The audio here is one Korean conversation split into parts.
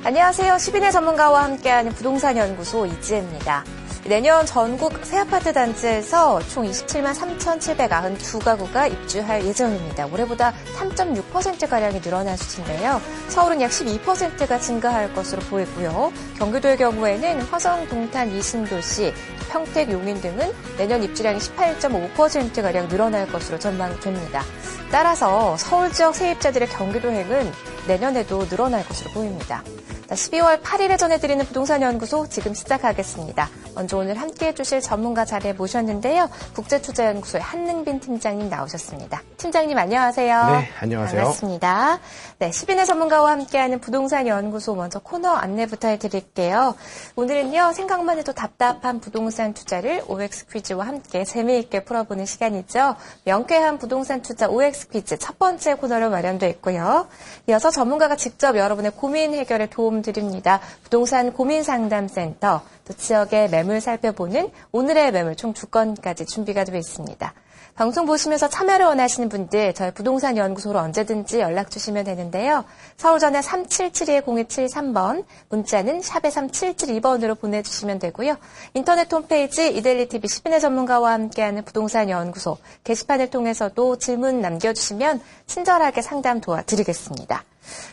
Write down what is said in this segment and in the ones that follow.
안녕하세요. 시민의 전문가와 함께하는 부동산연구소 이지혜입니다. 내년 전국 새 아파트 단지에서 총 27만 3,792가구가 입주할 예정입니다. 올해보다 3.6%가량이 늘어난 수치인데요. 서울은 약 12%가 증가할 것으로 보이고요. 경기도의 경우에는 화성, 동탄, 이신도시, 평택, 용인 등은 내년 입주량이 18.5%가량 늘어날 것으로 전망됩니다. 따라서 서울 지역 세입자들의 경기도행은 내년에도 늘어날 것으로 보입니다. 12월 8일에 전해드리는 부동산연구소 지금 시작하겠습니다. 먼저 오늘 함께해 주실 전문가 자리에 모셨는데요. 국제투자연구소의 한능빈 팀장님 나오셨습니다. 팀장님 안녕하세요. 네, 안녕하세요. 반갑습니다. 네, 시민의 전문가와 함께하는 부동산연구소 먼저 코너 안내부터 해드릴게요. 오늘은요, 생각만 해도 답답한 부동산 투자를 OX 퀴즈와 함께 재미있게 풀어보는 시간이죠. 명쾌한 부동산 투자 OX 퀴즈 첫 번째 코너로 마련되어 있고요. 이어서 전문가가 직접 여러분의 고민 해결에 도움 드립니다. 부동산 고민상담센터, 또 지역의 매물 살펴보는 오늘의 매물 총 2건까지 준비가 되어 있습니다. 방송 보시면서 참여를 원하시는 분들 저희 부동산 연구소로 언제든지 연락 주시면 되는데요. 서울전화 3772-0173번, 문자는 샵에 3772번으로 보내주시면 되고요. 인터넷 홈페이지 이데일리TV 시민의 전문가와 함께하는 부동산 연구소 게시판을 통해서도 질문 남겨주시면 친절하게 상담 도와드리겠습니다.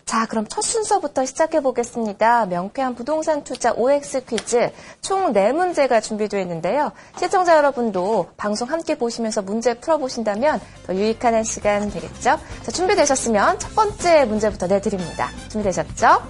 자, 그럼 첫 순서부터 시작해 보겠습니다. 명쾌한 부동산 투자 OX 퀴즈 총 4문제가 준비되어 있는데요. 시청자 여러분도 방송 함께 보시면서 문제 풀어보신다면 더 유익한 한 시간 되겠죠? 자, 준비되셨으면 첫 번째 문제부터 내드립니다. 준비되셨죠?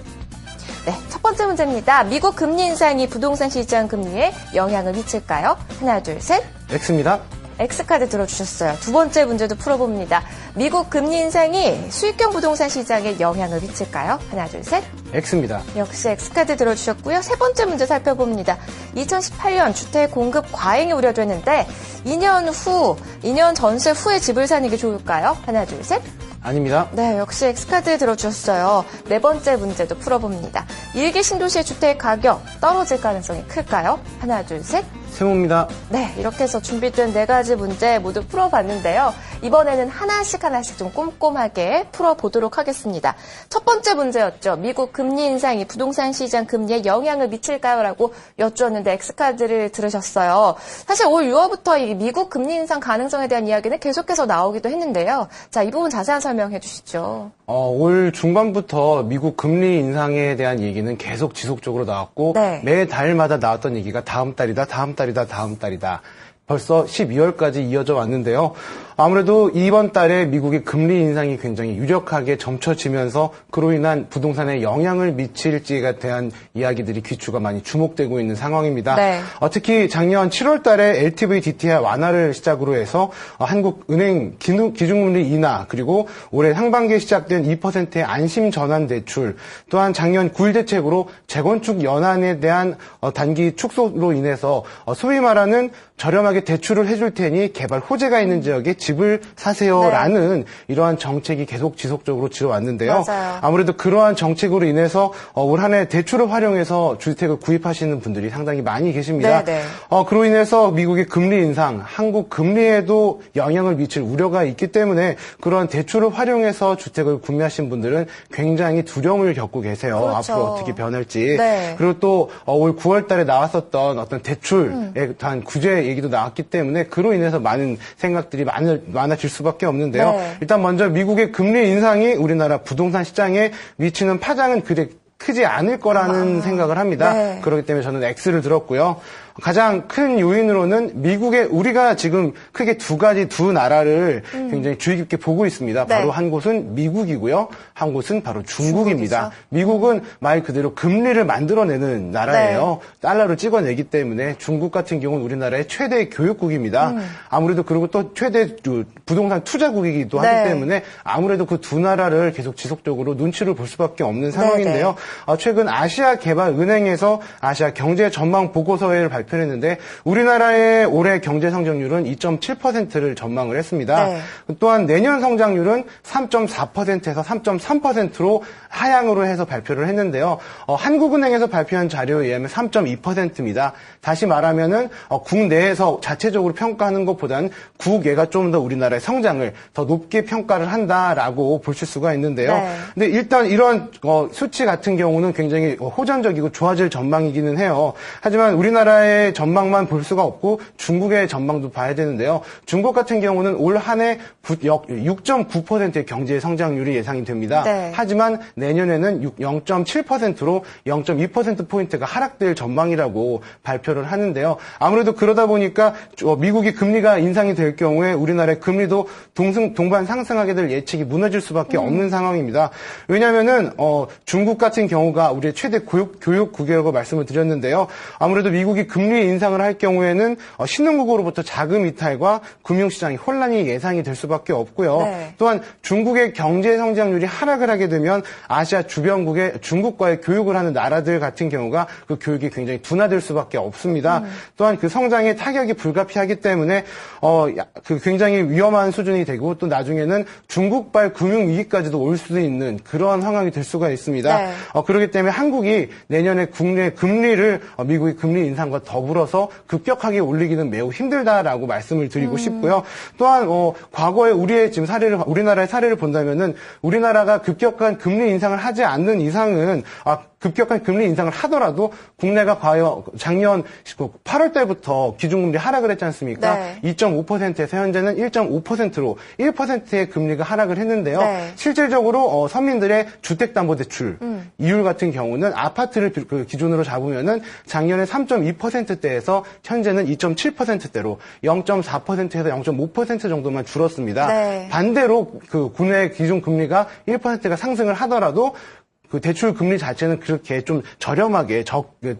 네, 첫 번째 문제입니다. 미국 금리 인상이 부동산 시장 금리에 영향을 미칠까요? 하나, 둘, 셋. X입니다. X카드 들어주셨어요. 두 번째 문제도 풀어봅니다. 미국 금리 인상이 수익형 부동산 시장에 영향을 미칠까요? 하나, 둘, 셋. X입니다. 역시 X카드 들어주셨고요. 세 번째 문제 살펴봅니다. 2018년 주택 공급 과잉이 우려되는데 2년 전세 후에 집을 사는 게 좋을까요? 하나, 둘, 셋. 아닙니다. 네, 역시 X카드 들어주셨어요. 네 번째 문제도 풀어봅니다. 일기 신도시의 주택 가격 떨어질 가능성이 클까요? 하나, 둘, 셋. 세모입니다. 네, 이렇게 해서 준비된 4가지 문제 모두 풀어봤는데요. 이번에는 하나씩 좀 꼼꼼하게 풀어보도록 하겠습니다. 첫 번째 문제였죠. 미국 금리 인상이 부동산 시장 금리에 영향을 미칠까요? 라고 여쭈었는데 X카드를 들으셨어요. 사실 올 6월부터 이 미국 금리 인상 가능성에 대한 이야기는 계속해서 나오기도 했는데요. 자, 이 부분 자세한 설명해 주시죠. 올 중반부터 미국 금리 인상에 대한 얘기는 계속 지속적으로 나왔고 네. 매달마다 나왔던 얘기가 다음 달이다. 벌써 12월까지 이어져 왔는데요. 아무래도 이번 달에 미국의 금리 인상이 굉장히 유력하게 점쳐지면서 그로 인한 부동산에 영향을 미칠지에 대한 이야기들이 귀추가 많이 주목되고 있는 상황입니다. 네. 특히 작년 7월 달에 LTV DTI 완화를 시작으로 해서 한국은행 기준금리 인하, 그리고 올해 상반기에 시작된 2%의 안심 전환 대출, 또한 작년 9일 대책으로 재건축 연한에 대한 단기 축소로 인해서 소위 말하는 저렴하게 대출을 해줄 테니 개발 호재가 있는 지역에 집을 사세요라는 네. 이러한 정책이 계속 지속적으로 지어왔는데요. 맞아요. 아무래도 그러한 정책으로 인해서 올 한 해 대출을 활용해서 주택을 구입하시는 분들이 상당히 많이 계십니다. 네네. 그로 인해서 미국의 금리 인상, 한국 금리에도 영향을 미칠 우려가 있기 때문에 그러한 대출을 활용해서 주택을 구매하신 분들은 굉장히 두려움을 겪고 계세요. 그렇죠. 앞으로 어떻게 변할지. 네. 그리고 또 올 9월 달에 나왔었던 어떤 대출에 대한 구제 얘기도 나왔기 때문에 그로 인해서 많은 생각들이 많아질 수밖에 없는데요. 네. 일단 먼저 미국의 금리 인상이 우리나라 부동산 시장에 미치는 파장은 그리 크지 않을 거라는 생각을 합니다. 네. 그렇기 때문에 저는 X를 들었고요. 가장 큰 요인으로는 우리가 지금 크게 두 나라를 굉장히 주의 깊게 보고 있습니다. 네. 바로 한 곳은 미국이고요. 한 곳은 바로 중국입니다. 중국이죠. 미국은 말 그대로 금리를 만들어내는 나라예요. 네. 달러를 찍어내기 때문에 중국 같은 경우는 우리나라의 최대 교육국입니다. 아무래도 그리고 또 최대 부동산 투자국이기도 네. 하기 때문에 아무래도 그 두 나라를 계속 지속적으로 눈치를 볼 수밖에 없는 상황인데요. 최근 아시아개발은행에서 아시아 경제 전망 보고서를 발표를 했는데 우리나라의 올해 경제 성장률은 2.7%를 전망을 했습니다. 네. 또한 내년 성장률은 3.4%에서 3.3%로 하향으로 해서 발표를 했는데요. 한국은행에서 발표한 자료에 의하면 3.2%입니다. 다시 말하면은 국내에서 자체적으로 평가하는 것보다는 국외가 좀 더 우리나라의 성장을 더 높게 평가를 한다라고 보실 수가 있는데요. 네. 근데 일단 이런 수치 같은 경우는 굉장히 호전적이고 좋아질 전망이기는 해요. 하지만 우리나라의 전망만 볼 수가 없고 중국의 전망도 봐야 되는데요. 중국 같은 경우는 올 한 해 6.9%의 경제 성장률이 예상이 됩니다. 네. 하지만 내년에는 0.7%로 0.2%포인트가 하락될 전망이라고 발표를 하는데요. 아무래도 그러다 보니까 미국이 금리가 인상이 될 경우에 우리나라의 금리도 동반 상승하게 될 예측이 무너질 수밖에 없는 상황입니다. 왜냐하면은 중국 같은 경우가 우리의 최대 교육 국이라고 말씀을 드렸는데요. 아무래도 미국이 금리 인상을 할 경우에는 신흥국으로부터 자금 이탈과 금융시장의 혼란이 예상이 될 수밖에 없고요. 네. 또한 중국의 경제 성장률이 하락을 하게 되면 아시아 주변국의 중국과의 교육을 하는 나라들 같은 경우가 그 교육이 굉장히 둔화될 수밖에 없습니다. 또한 그 성장에 타격이 불가피하기 때문에 굉장히 위험한 수준이 되고 또 나중에는 중국발 금융위기까지도 올 수도 있는 그러한 상황이 될 수가 있습니다. 네. 그렇기 때문에 한국이 내년에 국내 금리를 미국의 금리 인상과 더불어서 급격하게 올리기는 매우 힘들다라고 말씀을 드리고 싶고요. 또한 과거에 우리나라의 사례를 본다면은 우리나라가 급격한 금리 인상을 하지 않는 이상은 급격한 금리 인상을 하더라도 국내가 과연 작년 8월 달부터 기준금리 하락을 했지 않습니까? 네. 2.5%에서 현재는 1.5%로 1%의 금리가 하락을 했는데요. 네. 실질적으로 서민들의 주택담보대출 이율 같은 경우는 아파트를 기준으로 잡으면은 작년에 3.2%대에서 현재는 2.7%대로 0.4%에서 0.5% 정도만 줄었습니다. 네. 반대로 그 국내 기준금리가 1%가 상승을 하더라도 그 대출 금리 자체는 그렇게 좀 저렴하게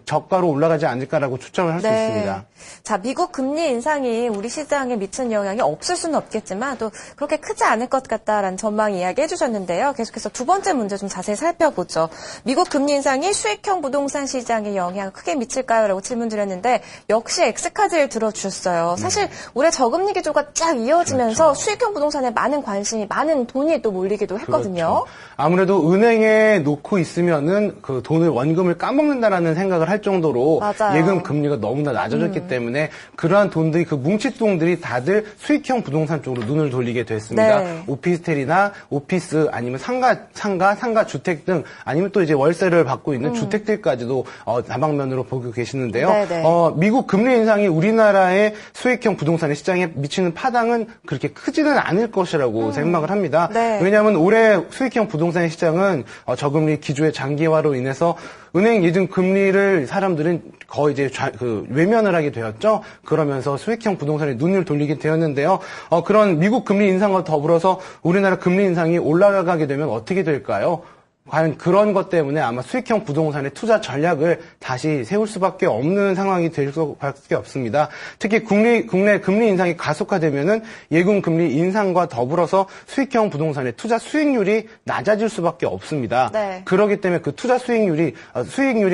저가로 올라가지 않을까라고 추정을 할 수 네. 있습니다. 자, 미국 금리 인상이 우리 시장에 미친 영향이 없을 수는 없겠지만 또 그렇게 크지 않을 것 같다라는 전망 이야기해 주셨는데요. 계속해서 두 번째 문제 좀 자세히 살펴보죠. 미국 금리 인상이 수익형 부동산 시장에 영향을 크게 미칠까요? 라고 질문 드렸는데 역시 X카드를 들어주셨어요. 사실 올해 저금리 기조가 쫙 이어지면서 그렇죠. 수익형 부동산에 많은 관심이, 많은 돈이 또 몰리기도 했거든요. 그렇죠. 아무래도 은행에 놓고 있으면은 그 돈을 원금을 까먹는다라는 생각을 할 정도로 맞아요. 예금 금리가 너무나 낮아졌기 때문에 그러한 돈들이 그 뭉칫돈들이 다들 수익형 부동산 쪽으로 눈을 돌리게 됐습니다. 네. 오피스텔이나 오피스 아니면 상가 주택 등 아니면 또 이제 월세를 받고 있는 주택들까지도 다방면으로 보고 계시는데요. 네네. 미국 금리 인상이 우리나라의 수익형 부동산의 시장에 미치는 파장은 그렇게 크지는 않을 것이라고 생각을 합니다. 네. 왜냐하면 올해 수익형 부동산의 시장은 저금리 기조의 장기화로 인해서 은행 예금 금리를 사람들은 거의 이제 외면을 하게 되었죠. 그러면서 수익형 부동산에 눈을 돌리게 되었는데요. 그런 미국 금리 인상과 더불어서 우리나라 금리 인상이 올라가게 되면 어떻게 될까요? 과연 그런 것 때문에 아마 수익형 부동산의 투자 전략을 다시 세울 수밖에 없는 상황이 될 수밖에 없습니다. 특히 국내 금리 인상이 가속화되면은 예금 금리 인상과 더불어서 수익형 부동산의 투자 수익률이 낮아질 수밖에 없습니다. 네. 그렇기 때문에 그 투자 수익률이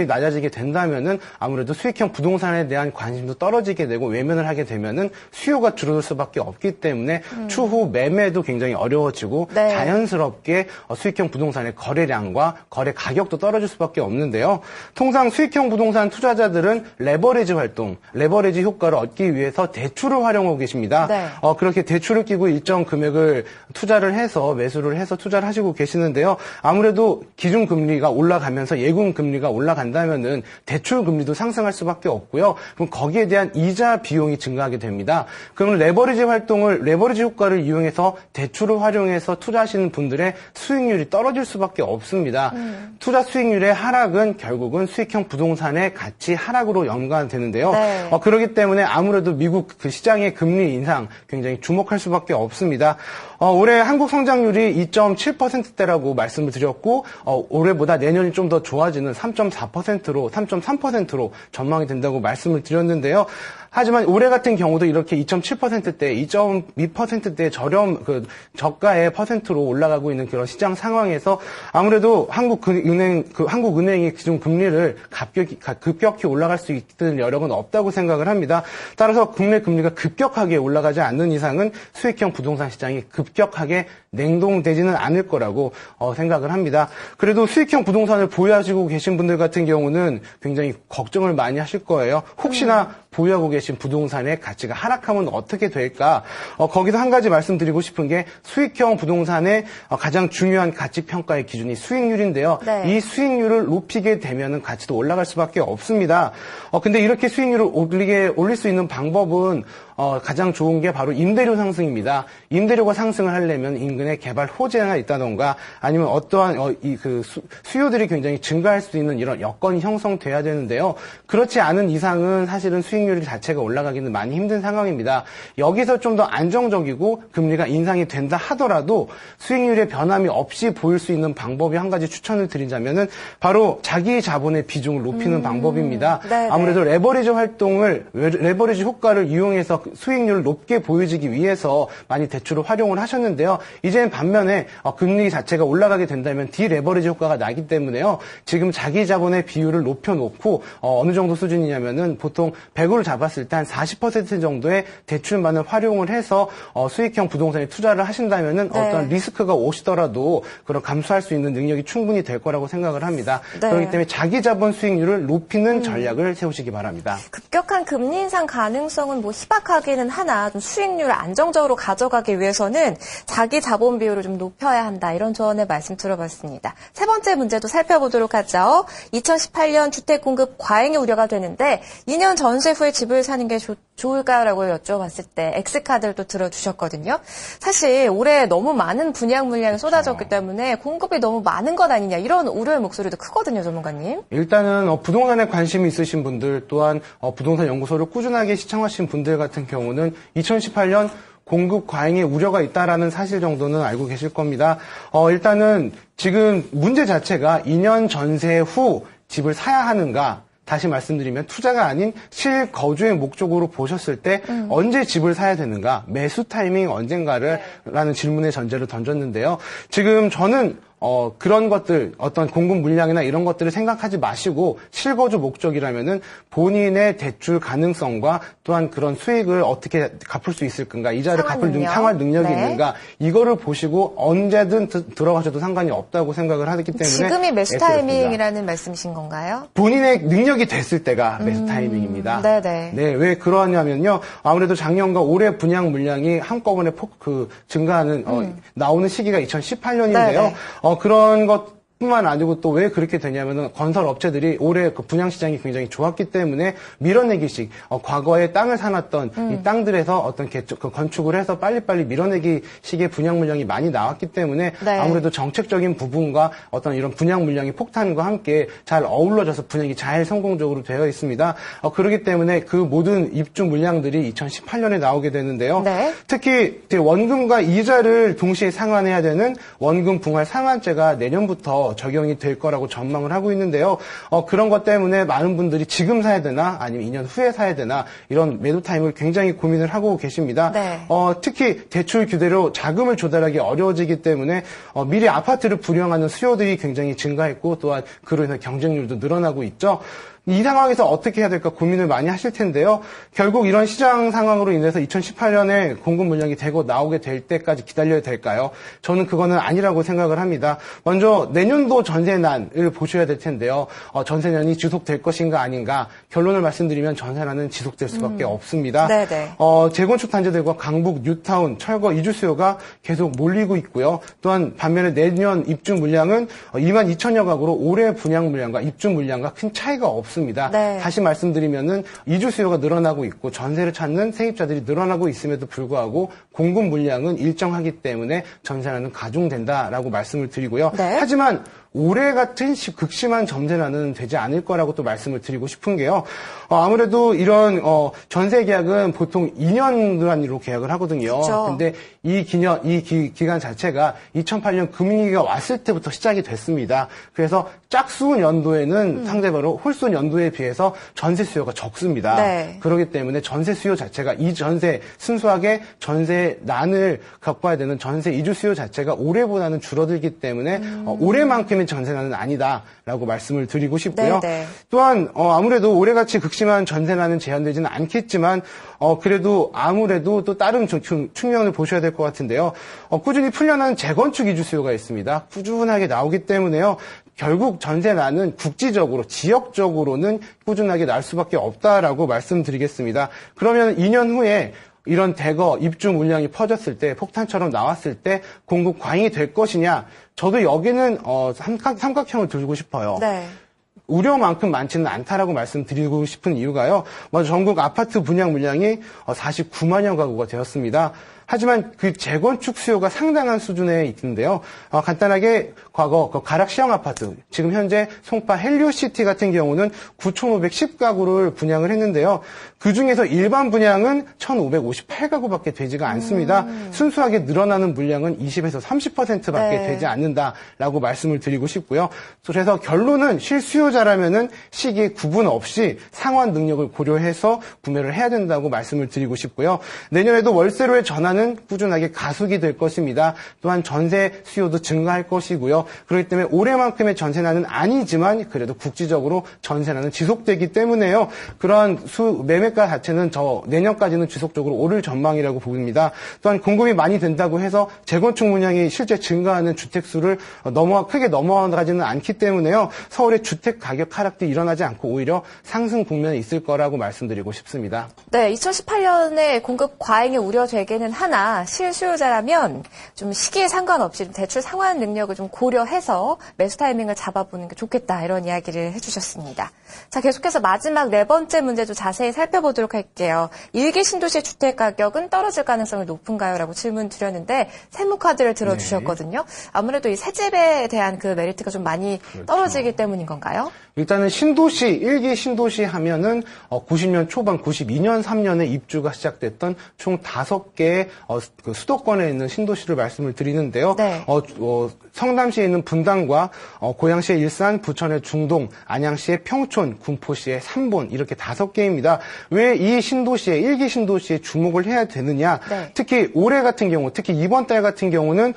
낮아지게 된다면은 아무래도 수익형 부동산에 대한 관심도 떨어지게 되고 외면을 하게 되면은 수요가 줄어들 수밖에 없기 때문에 추후 매매도 굉장히 어려워지고 네. 자연스럽게 수익형 부동산의 거래량과 거래 가격도 떨어질 수밖에 없는데요. 통상 수익형 부동산 투자자들은 레버리지 효과를 얻기 위해서 대출을 활용하고 계십니다. 네. 그렇게 대출을 끼고 일정 금액을 매수를 해서 투자를 하시고 계시는데요. 아무래도 기준금리가 올라가면서 예금금리가 올라간다면은 대출금리도 상승할 수밖에 없고요. 그럼 거기에 대한 이자 비용이 증가하게 됩니다. 그러면 레버리지 효과를 이용해서 대출을 활용해서 투자하시는 분들의 수익률이 떨어질 수밖에 없습니다. 투자 수익률의 하락은 결국은 수익형 부동산의 가치 하락으로 연관되는데요. 네. 그렇기 때문에 아무래도 미국 그 시장의 금리 인상 굉장히 주목할 수밖에 없습니다. 올해 한국 성장률이 2.7%대라고 말씀을 드렸고, 올해보다 내년이 좀 더 좋아지는 3.3%로 전망이 된다고 말씀을 드렸는데요. 하지만 올해 같은 경우도 이렇게 2.7%대, 2.2%대 저가의 퍼센트로 올라가고 있는 그런 시장 상황에서 아무래도 한국은행이 기존 금리를 급격히 올라갈 수 있는 여력은 없다고 생각을 합니다. 따라서 국내 금리가 급격하게 올라가지 않는 이상은 수익형 부동산 시장이 급격하게 냉동되지는 않을 거라고 생각을 합니다. 그래도 수익형 부동산을 보유하시고 계신 분들 같은 경우는 굉장히 걱정을 많이 하실 거예요. 혹시나 보유하고 계신 부동산의 가치가 하락하면 어떻게 될까? 거기서 한 가지 말씀드리고 싶은 게 수익형 부동산의 가장 중요한 가치 평가의 기준이 수익률인데요. 네. 이 수익률을 높이게 되면은 가치도 올라갈 수밖에 없습니다. 근데 이렇게 수익률을 올릴 수 있는 방법은 가장 좋은 게 바로 임대료 상승입니다. 임대료가 상승을 하려면 인근에 개발 호재가 있다던가 아니면 어떠한 수요들이 굉장히 증가할 수 있는 이런 여건이 형성돼야 되는데요. 그렇지 않은 이상은 사실은 수익률 자체가 올라가기는 많이 힘든 상황입니다. 여기서 좀 더 안정적이고 금리가 인상이 된다 하더라도 수익률의 변함이 없이 보일 수 있는 방법이 한 가지 추천을 드리자면은 바로 자기 자본의 비중을 높이는 방법입니다. 네네. 아무래도 레버리지 효과를 이용해서 수익률을 높게 보여지기 위해서 많이 대출을 활용을 하셨는데요. 이제는 반면에 금리 자체가 올라가게 된다면 디레버리지 효과가 나기 때문에요. 지금 자기 자본의 비율을 높여놓고 어느 정도 수준이냐면은 보통 100으로 잡았을 때 한 40% 정도의 대출만을 활용을 해서 수익형 부동산에 투자를 하신다면은 네. 어떤 리스크가 오시더라도 그런 감수할 수 있는 능력이 충분히 될 거라고 생각을 합니다. 네. 그렇기 때문에 자기 자본 수익률을 높이는 전략을 세우시기 바랍니다. 급격한 금리 인상 가능성은 희박하기는 하나 좀 수익률을 안정적으로 가져가기 위해서는 자기 자본 비율을 좀 높여야 한다. 이런 조언의 말씀 들어봤습니다. 세 번째 문제도 살펴보도록 하죠. 2018년 주택 공급 과잉의 우려가 되는데 2년 전세 후에 집을 사는 게 좋을까라고 여쭤봤을 때 X카드를 또 들어주셨거든요. 사실 올해 너무 많은 분양 물량이 쏟아졌기 때문에 공급이 너무 많은 것 아니냐 이런 우려의 목소리도 크거든요, 전문가님. 일단은 부동산에 관심이 있으신 분들 또한 부동산 연구소를 꾸준하게 시청하신 분들 같은 경우는 2018년 공급 과잉의 우려가 있다라는 사실 정도는 알고 계실 겁니다. 일단은 지금 문제 자체가 2년 전세 후 집을 사야 하는가? 다시 말씀드리면 투자가 아닌 실거주의 목적으로 보셨을 때 언제 집을 사야 되는가? 매수 타이밍 언젠가를 라는 질문의 전제를 던졌는데요. 지금 저는 그런 것들, 어떤 공급 물량이나 이런 것들을 생각하지 마시고 실거주 목적이라면은 본인의 대출 가능성과 또한 그런 수익을 어떻게 갚을 수 있을 건가, 이자를 상환 능력이 있는가, 이거를 보시고 언제든 들어가셔도 상관이 없다고 생각을 하기 때문에 지금이 매수 타이밍이라는 말씀이신 건가요? 본인의 능력이 됐을 때가 매수 타이밍입니다. 네네. 네, 왜 그러냐면요. 아무래도 작년과 올해 분양 물량이 한꺼번에 증가하는 나오는 시기가 2018년인데요. 그런 것뿐만 아니고 또 왜 그렇게 되냐면은 건설 업체들이 올해 그 분양 시장이 굉장히 좋았기 때문에 밀어내기식 과거에 땅을 사놨던 이 땅들에서 어떤 건축을 해서 빨리빨리 밀어내기식의 분양 물량이 많이 나왔기 때문에 아무래도 정책적인 부분과 어떤 이런 분양 물량이 폭탄과 함께 잘 어우러져서 분양이 잘 성공적으로 되어 있습니다. 그렇기 때문에 그 모든 입주 물량들이 2018년에 나오게 되는데요. 특히 원금과 이자를 동시에 상환해야 되는 원금 분할 상환제가 내년부터 적용이 될 거라고 전망을 하고 있는데요. 그런 것 때문에 많은 분들이 지금 사야 되나 아니면 2년 후에 사야 되나 이런 매도 타임을 굉장히 고민을 하고 계십니다. 특히 대출 규제로 자금을 조달하기 어려워지기 때문에 미리 아파트를 불용하는 수요들이 굉장히 증가했고 또한 그로 인해 경쟁률도 늘어나고 있죠. 이 상황에서 어떻게 해야 될까 고민을 많이 하실 텐데요. 결국 이런 시장 상황으로 인해서 2018년에 공급 물량이 되고 나오게 될 때까지 기다려야 될까요? 저는 그거는 아니라고 생각을 합니다. 먼저 내년도 전세난을 보셔야 될 텐데요. 전세난이 지속될 것인가 아닌가 결론을 말씀드리면 전세난은 지속될 수밖에 없습니다. 재건축 단지들과 강북, 뉴타운, 철거 이주 수요가 계속 몰리고 있고요. 또한 반면에 내년 입주 물량은 2만 2천여 가구로 올해 분양 물량과 입주 물량과 큰 차이가 없습니다. 다시 말씀드리면은 이주 수요가 늘어나고 있고 전세를 찾는 세입자들이 늘어나고 있음에도 불구하고 공급 물량은 일정하기 때문에 전세난은 가중된다라고 말씀을 드리고요. 하지만 올해 같은 극심한 전세난은 되지 않을 거라고 또 말씀을 드리고 싶은 게요. 아무래도 이런 전세 계약은 보통 2년 단위로 계약을 하거든요. 근데 이 기간 자체가 2008년 금융위기가 왔을 때부터 시작이 됐습니다. 그래서 짝수운 연도에는 상대적으로 홀수운 연도에 비해서 전세 수요가 적습니다. 네. 그렇기 때문에 전세 수요 자체가 이 전세 순수하게 전세난을 겪어야 되는 전세 이주 수요 자체가 올해보다는 줄어들기 때문에 올해만큼의 전세난은 아니다라고 말씀을 드리고 싶고요. 네네. 또한 아무래도 올해같이 극심한 전세난은 제한되지는 않겠지만 그래도 아무래도 또 다른 측면을 보셔야 될 것 같은데요. 꾸준히 풀려나는 재건축 이주 수요가 있습니다. 꾸준하게 나오기 때문에요. 결국 전세난은 국지적으로, 지역적으로는 꾸준하게 날 수밖에 없다라고 말씀드리겠습니다. 그러면 2년 후에 이런 대거 입주 물량이 퍼졌을 때, 폭탄처럼 나왔을 때 공급 과잉이 될 것이냐? 저도 여기는 삼각형을 들고 싶어요. 네. 우려만큼 많지는 않다라고 말씀드리고 싶은 이유가요. 먼저 전국 아파트 분양 물량이 49만여 가구가 되었습니다. 하지만 그 재건축 수요가 상당한 수준에 있는데요. 간단하게 과거 가락 시형 아파트, 지금 현재 송파 헬리오시티 같은 경우는 9,510가구를 분양을 했는데요. 그중에서 일반 분양은 1,558가구밖에 되지가 않습니다. 순수하게 늘어나는 물량은 20에서 30%밖에 네. 되지 않는다라고 말씀을 드리고 싶고요. 그래서 결론은 실수요자라면은 시기에 구분 없이 상환 능력을 고려해서 구매를 해야 된다고 말씀을 드리고 싶고요. 내년에도 월세로의 전환 는 꾸준하게 가속이 될 것입니다. 또한 전세 수요도 증가할 것이고요. 그렇기 때문에 올해만큼의 전세난은 아니지만 그래도 국지적으로 전세난은 지속되기 때문에요. 그러한 매매가 자체는 내년까지는 지속적으로 오를 전망이라고 봅니다. 또한 공급이 많이 된다고 해서 재건축 물량이 실제 증가하는 주택수를 크게 넘어가지는 않기 때문에요. 서울의 주택 가격 하락도 일어나지 않고 오히려 상승 국면에 있을 거라고 말씀드리고 싶습니다. 네, 2018년에 공급 과잉이 우려되기는 하나 실수요자라면 좀 시기에 상관없이 좀 대출 상환 능력을 좀 고려해서 매수 타이밍을 잡아보는 게 좋겠다 이런 이야기를 해주셨습니다. 자, 계속해서 마지막 네 번째 문제도 자세히 살펴보도록 할게요. 일기 신도시 주택 가격은 떨어질 가능성이 높은가요? 라고 질문 드렸는데 세무카드를 들어주셨거든요. 아무래도 이 새집에 대한 그 메리트가 좀 많이 떨어지기 때문인 건가요? 일단은 신도시, 일기 신도시 하면은 90년 초반, 92년, 3년에 입주가 시작됐던 총 5개의 그 수도권에 있는 신도시를 말씀을 드리는데요. 네. 성남시에 있는 분당과 고양시의 일산, 부천의 중동, 안양시의 평촌, 군포시의 삼본 이렇게 5개입니다. 왜 이 신도시에 일기 신도시에 주목을 해야 되느냐? 네. 특히 올해 같은 경우, 특히 이번 달 같은 경우는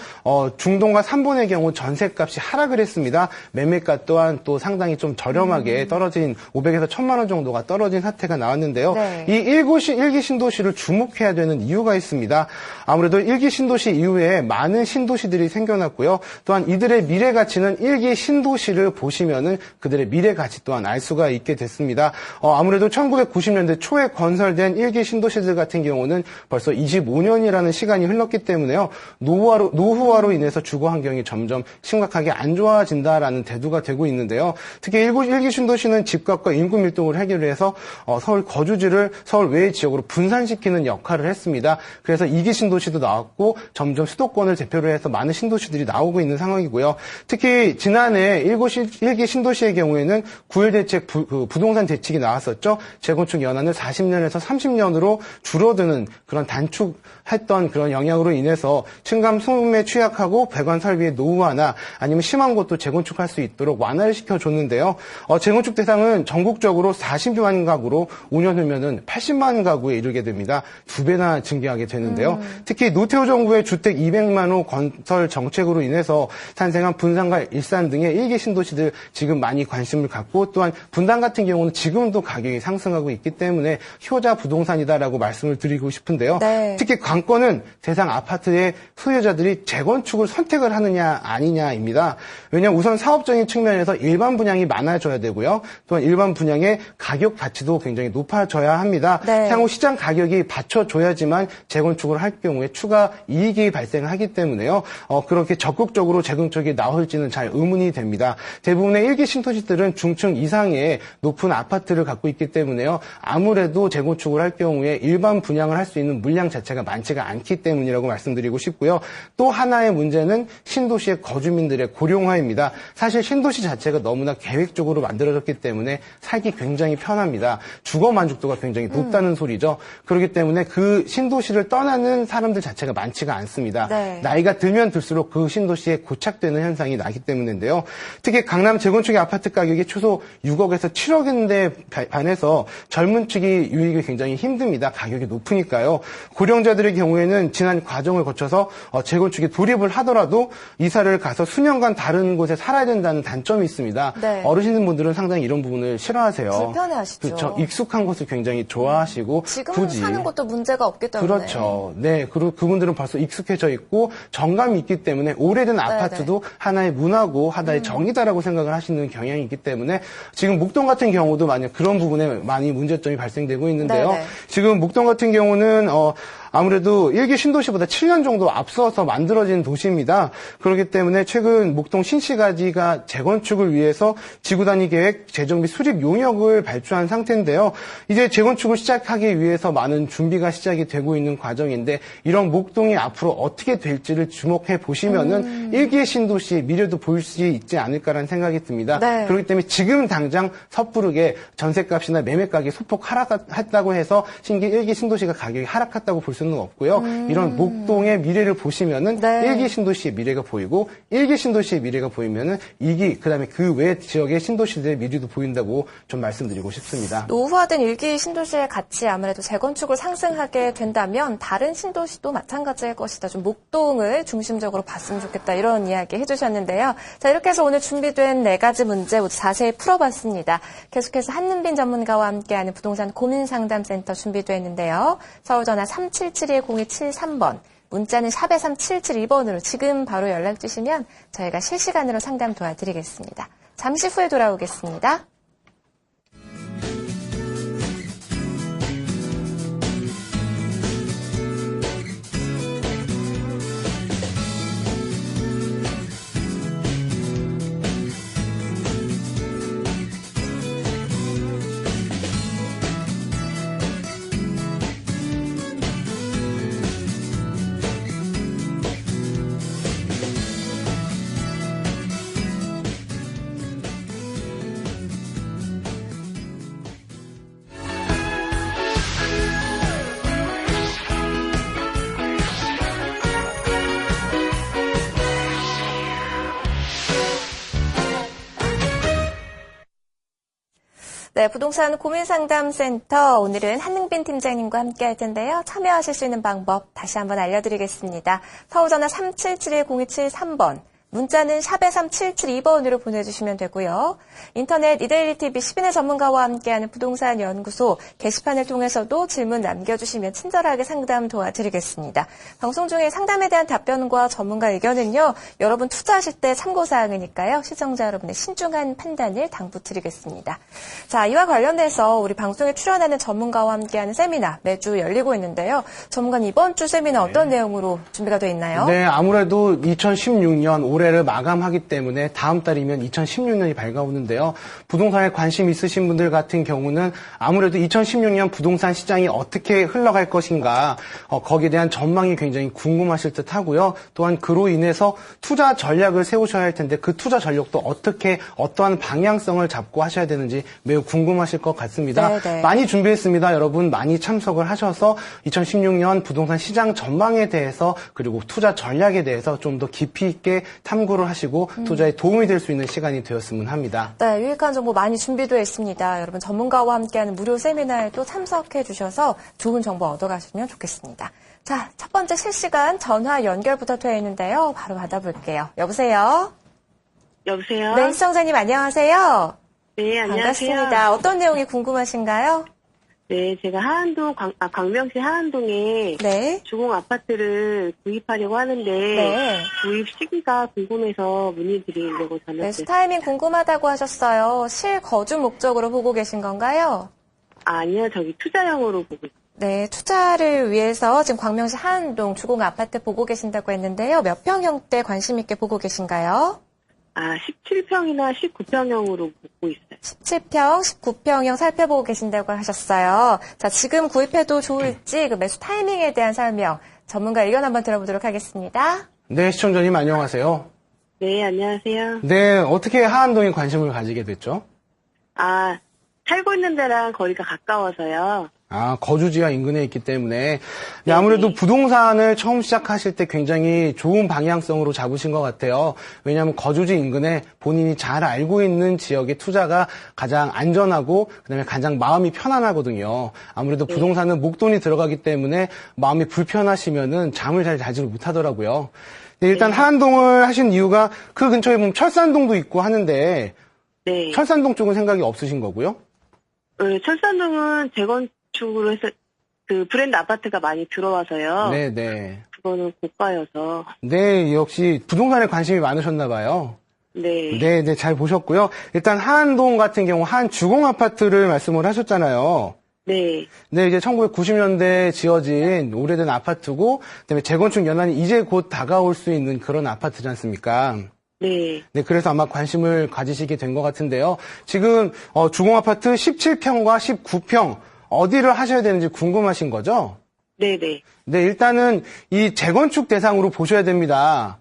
중동과 삼본의 경우 전세값이 하락을 했습니다. 매매가 또한 또 상당히 좀 저렴하게 떨어진 500에서 1,000만 원 정도가 떨어진 사태가 나왔는데요. 네. 이 일기 신도시를 주목해야 되는 이유가 있습니다. 아무래도 일기 신도시 이후에 많은 신도시들이 생겨났고요. 또한 이들의 미래 가치는 일기 신도시를 보시면은 그들의 미래 가치 또한 알 수가 있게 됐습니다. 아무래도 1990년대 초에 건설된 일기 신도시들 같은 경우는 벌써 25년이라는 시간이 흘렀기 때문에요. 노후화로 인해서 주거 환경이 점점 심각하게 안 좋아진다라는 대두가 되고 있는데요. 특히 일기 신도시는 집값과 인구 밀도를 해결해서 서울 거주지를 서울 외의 지역으로 분산시키는 역할을 했습니다. 그래서 2기 신도시도 나왔고 점점 수도권을 대표로 해서 많은 신도시들이 나오고 있는 상황이고요. 특히 지난해 1기 신도시의 경우에는 9.1 대책 부동산 대책이 나왔었죠. 재건축 연한을 40년에서 30년으로 줄어드는 그런 단축했던 그런 영향으로 인해서 층간 소음에 취약하고 배관 설비의 노후화나 아니면 심한 곳도 재건축할 수 있도록 완화를 시켜줬는데요. 재건축 대상은 전국적으로 40만 가구로 5년 후면은 80만 가구에 이르게 됩니다. 2배나 증가하게 되는데요. 특히 노태우 정부의 주택 200만 호 건설 정책으로 인해서 탄생한 분당과 일산 등의 일기 신도시들 지금 많이 관심을 갖고 또한 분당 같은 경우는 지금도 가격이 상승하고 있기 때문에 효자 부동산이다라고 말씀을 드리고 싶은데요. 네. 특히 관건은 대상 아파트의 소유자들이 재건축을 선택을 하느냐 아니냐입니다. 왜냐하면 우선 사업적인 측면에서 일반 분양이 많아져야 되고요. 또한 일반 분양의 가격 가치도 굉장히 높아져야 합니다. 네. 향후 시장 가격이 받쳐줘야지만 재건축을 할 경우에 추가 이익이 발생하기 때문에요. 그렇게 적극적으로 앞으로 재건축이 나올지는 잘 의문이 됩니다. 대부분의 1기 신도시들은 중층 이상의 높은 아파트를 갖고 있기 때문에요. 아무래도 재건축을 할 경우에 일반 분양을 할 수 있는 물량 자체가 많지가 않기 때문이라고 말씀드리고 싶고요. 또 하나의 문제는 신도시의 거주민들의 고령화입니다. 사실 신도시 자체가 너무나 계획적으로 만들어졌기 때문에 살기 굉장히 편합니다. 주거 만족도가 굉장히 높다는 소리죠. 그렇기 때문에 그 신도시를 떠나는 사람들 자체가 많지가 않습니다. 네. 나이가 들면 들수록 그 신도시에 고착되는 현상이 나기 때문인데요. 특히 강남 재건축의 아파트 가격이 최소 6억에서 7억인데 반해서 젊은 측이 유입이 굉장히 힘듭니다. 가격이 높으니까요. 고령자들의 경우에는 지난 과정을 거쳐서 재건축에 돌입을 하더라도 이사를 가서 수년간 다른 곳에 살아야 된다는 단점이 있습니다. 네. 어르신분들은 상당히 이런 부분을 싫어하세요. 불편해하시죠. 그렇죠. 익숙한 곳을 굉장히 좋아하시고 지금 굳이 사는 것도 문제가 없기 때문에. 그렇죠. 네, 그리고 그분들은 벌써 익숙해져 있고 정감이 있기 때문에 오래된 아파트도 하나의 문화고 하나의 정이다라고 생각을 하시는 경향이 있기 때문에 지금 목동 같은 경우도 만약 그런 부분에 많이 문제점이 발생되고 있는데요. 네네. 지금 목동 같은 경우는 아무래도 1기 신도시보다 7년 정도 앞서서 만들어진 도시입니다. 그렇기 때문에 최근 목동 신시가지가 재건축을 위해서 지구단위 계획, 재정비 수립 용역을 발주한 상태인데요. 이제 재건축을 시작하기 위해서 많은 준비가 시작이 되고 있는 과정인데 이런 목동이 앞으로 어떻게 될지를 주목해 보시면은 1기의 신도시의 미래도 볼 수 있지 않을까라는 생각이 듭니다. 네. 그렇기 때문에 지금 당장 섣부르게 전셋값이나 매매가격이 소폭 하락했다고 해서 신기 1기 신도시가 가격이 하락했다고 볼 수는 없고요. 이런 목동의 미래를 보시면은 네. 1기 신도시의 미래가 보이고 1기 신도시의 미래가 보이면은 2기 그다음에 그 외 지역의 신도시들의 미래도 보인다고 좀 말씀드리고 싶습니다. 노후화된 1기 신도시의 가치 아무래도 재건축을 상승하게 된다면 다른 신도시도 마찬가지일 것이다. 좀 목동을 중심적으로 봤으면 좋겠다. 이런 이야기 해주셨는데요. 자, 이렇게 해서 오늘 준비된 4가지 문제 모두 자세히 풀어봤습니다. 계속해서 한는빈 전문가와 함께하는 부동산 고민상담센터 준비되어 있는데요. 서울전화 3771-0273번. 문자는 샵에 3772번으로 지금 바로 연락 주시면 저희가 실시간으로 상담 도와드리겠습니다. 잠시 후에 돌아오겠습니다. 네, 부동산 고민상담센터 오늘은 한능빈 팀장님과 함께 할 텐데요. 참여하실 수 있는 방법 다시 한번 알려드리겠습니다. 서울전화 3771-0273번. 문자는 샵에 3772번으로 보내주시면 되고요. 인터넷 이데일리 TV 10인의 전문가와 함께하는 부동산 연구소 게시판을 통해서도 질문 남겨주시면 친절하게 상담 도와드리겠습니다. 방송 중에 상담에 대한 답변과 전문가 의견은요. 여러분 투자하실 때 참고사항이니까요. 시청자 여러분의 신중한 판단을 당부드리겠습니다. 자, 이와 관련해서 우리 방송에 출연하는 전문가와 함께하는 세미나 매주 열리고 있는데요. 전문가님 이번 주 세미나 어떤 내용으로 준비가 되어 있나요? 네, 아무래도 2016년 올해를 마감하기 때문에 다음 달이면 2016년이 밝아오는데요. 부동산에 관심 있으신 분들 같은 경우는 아무래도 2016년 부동산 시장이 어떻게 흘러갈 것인가 거기에 대한 전망이 굉장히 궁금하실 듯 하고요. 또한 그로 인해서 투자 전략을 세우셔야 할 텐데 그 투자 전략도 어떻게 어떠한 방향성을 잡고 하셔야 되는지 매우 궁금하실 것 같습니다. 네네. 많이 준비했습니다. 여러분 많이 참석을 하셔서 2016년 부동산 시장 전망에 대해서 그리고 투자 전략에 대해서 좀 더 깊이 있게 탐구를 하시고 투자에 도움이 될 수 있는 시간이 되었으면 합니다. 네, 유익한 정보 많이 준비되어 있습니다. 여러분 전문가와 함께하는 무료 세미나에도 참석해 주셔서 좋은 정보 얻어가시면 좋겠습니다. 자, 첫 번째 실시간 전화 연결부터 되어 있는데요. 바로 받아볼게요. 여보세요? 여보세요? 네, 시청자님 안녕하세요. 네, 안녕하세요. 반갑습니다. 어떤 내용이 궁금하신가요? 네, 제가 광명시 하안동에 네. 주공 아파트를 구입하려고 하는데 네. 구입 시기가 궁금해서 문의드리려고 전화드렸어요. 네, 타이밍 궁금하다고 하셨어요. 실거주 목적으로 보고 계신 건가요? 아니요, 저기 투자용으로 보고 있어요. 네, 투자를 위해서 지금 광명시 하안동 주공 아파트 보고 계신다고 했는데요. 몇 평형대 관심 있게 보고 계신가요? 17평이나 19평형으로 보고 있어요. 17평, 19평형 살펴보고 계신다고 하셨어요. 자, 지금 구입해도 좋을지 그 매수 타이밍에 대한 설명, 전문가 의견 한번 들어보도록 하겠습니다. 네, 시청자님 안녕하세요. 네, 안녕하세요. 네, 어떻게 하안동에 관심을 가지게 됐죠? 살고 있는 데랑 거리가 가까워서요. 거주지와 인근에 있기 때문에. 네, 아무래도 부동산을 처음 시작하실 때 굉장히 좋은 방향성으로 잡으신 것 같아요. 왜냐하면 거주지 인근에 본인이 잘 알고 있는 지역의 투자가 가장 안전하고 그다음에 가장 마음이 편안하거든요. 아무래도 부동산은 목돈이 들어가기 때문에 마음이 불편하시면은 잠을 잘 자지를 못하더라고요. 네, 일단 하안동을 하신 이유가 그 근처에 보면 철산동도 있고 하는데 네. 철산동 쪽은 생각이 없으신 거고요? 철산동은 재건축으로 해서 그 브랜드 아파트가 많이 들어와서요. 네. 그거는 고가여서. 네, 역시 부동산에 관심이 많으셨나 봐요. 네. 네, 잘 보셨고요. 일단 하안동 같은 경우 한 주공 아파트를 말씀을 하셨잖아요. 네. 네, 이제 1990년대에 지어진 오래된 아파트고, 그다음에 재건축 연한이 이제 곧 다가올 수 있는 그런 아파트지 않습니까? 네. 네, 그래서 아마 관심을 가지시게 된 것 같은데요. 지금 주공 아파트 17평과 19평 어디를 하셔야 되는지 궁금하신 거죠? 네네. 네, 일단은 이 재건축 대상으로 보셔야 됩니다.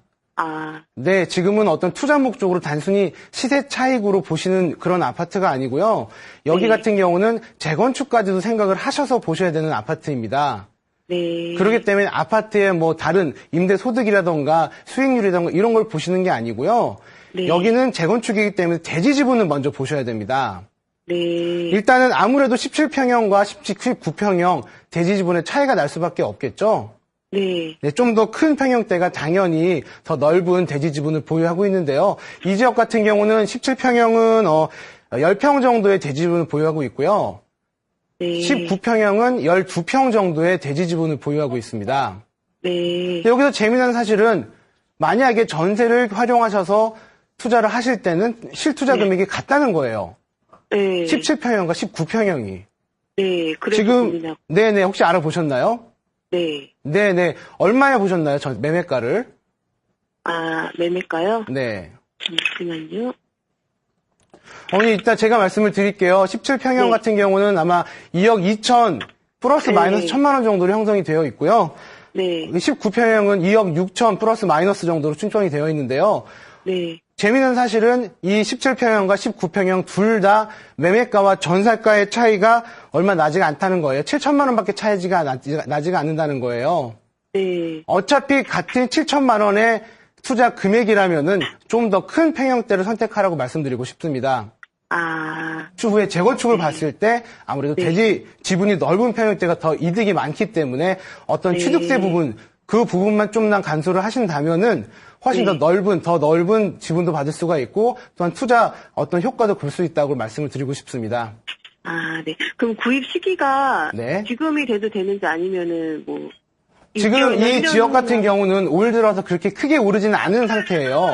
네, 지금은 어떤 투자 목적으로 단순히 시세 차익으로 보시는 그런 아파트가 아니고요. 여기 같은 경우는 재건축까지도 생각을 하셔서 보셔야 되는 아파트입니다. 네. 그렇기 때문에 아파트의 뭐 다른 임대 소득이라던가 수익률이라던가 이런 걸 보시는 게 아니고요. 네. 여기는 재건축이기 때문에 대지 지분을 먼저 보셔야 됩니다. 네. 일단은 아무래도 17평형과 19평형 대지 지분의 차이가 날 수밖에 없겠죠. 네. 네, 좀 더 큰 평형대가 당연히 더 넓은 대지 지분을 보유하고 있는데요. 이 지역 같은 경우는 17평형은 10평 정도의 대지 지분을 보유하고 있고요. 네. 19평형은 12평 정도의 대지 지분을 보유하고 있습니다. 네. 여기서 재미난 사실은 만약에 전세를 활용하셔서 투자를 하실 때는 실투자 금액이 같다는 거예요. 네. 17평형과 19평형이. 네. 그래서 지금 고민하고. 네네 혹시 알아보셨나요? 네. 네네 얼마에 보셨나요? 매매가를? 매매가요? 네. 잠시만요. 어머니 이따 제가 말씀을 드릴게요. 17평형 네. 같은 경우는 아마 2억 2천 플러스 네. 마이너스 1,000만 원 정도로 형성이 되어 있고요. 네. 19평형은 2억 6천 플러스 마이너스 정도로 충청이 되어 있는데요. 네. 재미있는 사실은 이 17평형과 19평형 둘 다 매매가와 전세가의 차이가 얼마 나지가 않다는 거예요. 7천만 원밖에 차이가 나지가 않는다는 거예요. 네. 어차피 같은 7천만 원의 투자 금액이라면은 좀 더 큰 평형대를 선택하라고 말씀드리고 싶습니다. 추후에 재건축을 봤을 때 아무래도 네. 대지 지분이 넓은 평형대가 더 이득이 많기 때문에 어떤 네. 취득세 부분 그 부분만 좀만 간소를 하신다면은 훨씬 네. 더 넓은 지분도 받을 수가 있고 또한 투자 어떤 효과도 볼 수 있다고 말씀을 드리고 싶습니다. 네. 그럼 구입 시기가 네. 지금이 돼도 되는지 아니면은 뭐 지금 이 지역 같은 경우는 올 들어서 그렇게 크게 오르지는 않은 상태예요.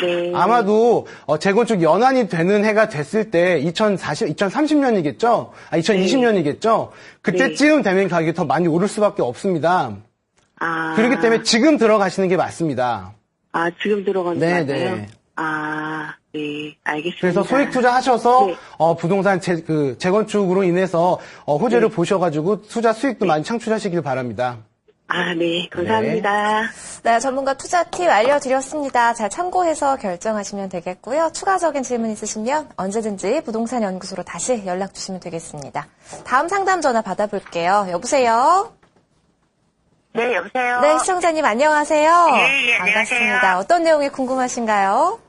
네. 아마도 재건축 연한이 되는 해가 됐을 때 2030년이겠죠? 2020년이겠죠? 그때쯤 되면 가격이 더 많이 오를 수밖에 없습니다. 그렇기 때문에 지금 들어가시는 게 맞습니다. 지금 들어가는 거 네. 맞아요? 네. 알겠습니다. 그래서 소액 투자하셔서 네. 부동산 재건축으로 인해서 호재를 보셔가지고 투자 수익도 많이 창출하시길 바랍니다. 네. 감사합니다. 네, 전문가 투자 팁 알려드렸습니다. 잘 참고해서 결정하시면 되겠고요. 추가적인 질문 있으시면 언제든지 부동산 연구소로 다시 연락 주시면 되겠습니다. 다음 상담 전화 받아볼게요. 여보세요? 네, 여보세요? 네, 시청자님 안녕하세요. 예, 안녕하세요. 반갑습니다. 어떤 내용이 궁금하신가요?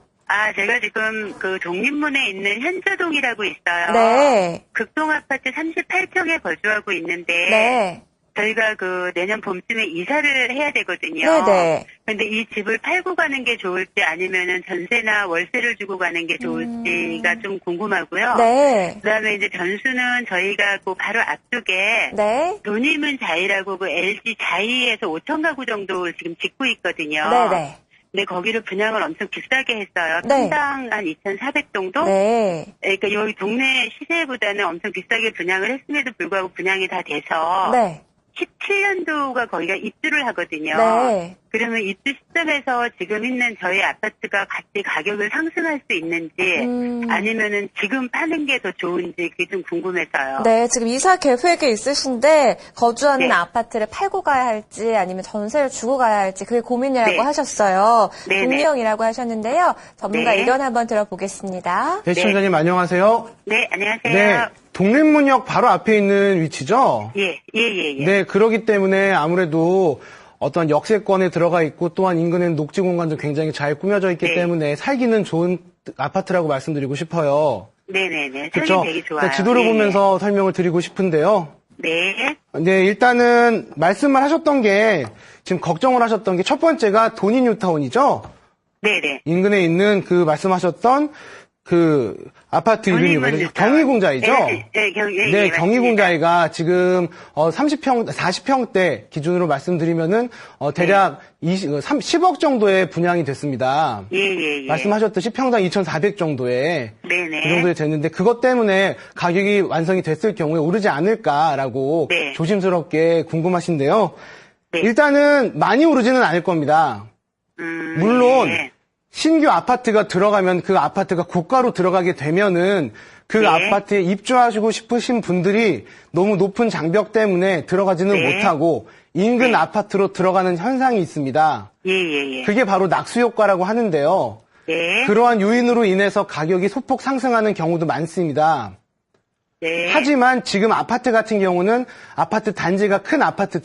제가 지금 그 독립문에 있는 현저동이라고 있어요. 네. 극동 아파트 38평에 거주하고 있는데 네. 저희가 그 내년 봄쯤에 이사를 해야 되거든요. 네네. 근데 이 집을 팔고 가는 게 좋을지 아니면은 전세나 월세를 주고 가는 게 좋을지가 좀 궁금하고요. 네. 그다음에 이제 변수는 저희가 그 바로 앞쪽에 네. 돈이문 자이라고 그 LG 자이에서 5천 가구 정도 지금 짓고 있거든요. 네네. 네, 거기를 분양을 엄청 비싸게 했어요. 네. 평당 한 2,400 정도? 네. 그러니까 여기 동네 시세보다는 엄청 비싸게 분양을 했음에도 불구하고 분양이 다 돼서 네. 17년도가 거기가 입주를 하거든요. 네. 그러면 입주 시점에서 지금 있는 저희 아파트가 같이 가격을 상승할 수 있는지 아니면은 지금 파는 게 더 좋은지 그게 좀 궁금해서요. 네, 지금 이사 계획이 있으신데 거주하는 네. 아파트를 팔고 가야 할지 아니면 전세를 주고 가야 할지 그게 고민이라고 네. 하셨어요. 네네. 동명이라고 하셨는데요. 전문가 네. 의견 한번 들어보겠습니다. 네, 시청자님 안녕하세요. 네, 안녕하세요. 네, 독립문역 바로 앞에 있는 위치죠? 예. 네, 그러기 때문에 아무래도 어떤 역세권에 들어가 있고 또한 인근에는 녹지 공간도 굉장히 잘 꾸며져 있기 네. 때문에 살기는 좋은 아파트라고 말씀드리고 싶어요. 네네네. 그렇죠? 설명 되게 좋아요. 네, 지도를 예. 보면서 설명을 드리고 싶은데요. 네. 네, 일단은 말씀을 하셨던 게 지금 걱정을 하셨던 게 첫 번째가 도니 뉴타운이죠? 네네. 인근에 있는 그 말씀하셨던 그 아파트 이름이 뭐죠? 경희궁자이죠? 네, 네, 경희궁자이가 지금 40평대 기준으로 말씀드리면은 대략 10억 정도의 분양이 됐습니다. 예. 말씀하셨듯이 평당 2,400 정도에 네네. 그 정도에 됐는데 그것 때문에 가격이 완성이 됐을 경우에 오르지 않을까라고 네. 조심스럽게 궁금하신데요. 네. 일단은 많이 오르지는 않을 겁니다. 물론 네. 신규 아파트가 들어가면 그 아파트가 고가로 들어가게 되면은 그 네. 아파트에 입주하시고 싶으신 분들이 너무 높은 장벽 때문에 들어가지는 네. 못하고 인근 네. 아파트로 들어가는 현상이 있습니다. 예. 그게 바로 낙수 효과라고 하는데요. 네. 그러한 요인으로 인해서 가격이 소폭 상승하는 경우도 많습니다. 네. 하지만 지금 아파트 같은 경우는 아파트 단지가 큰 아파트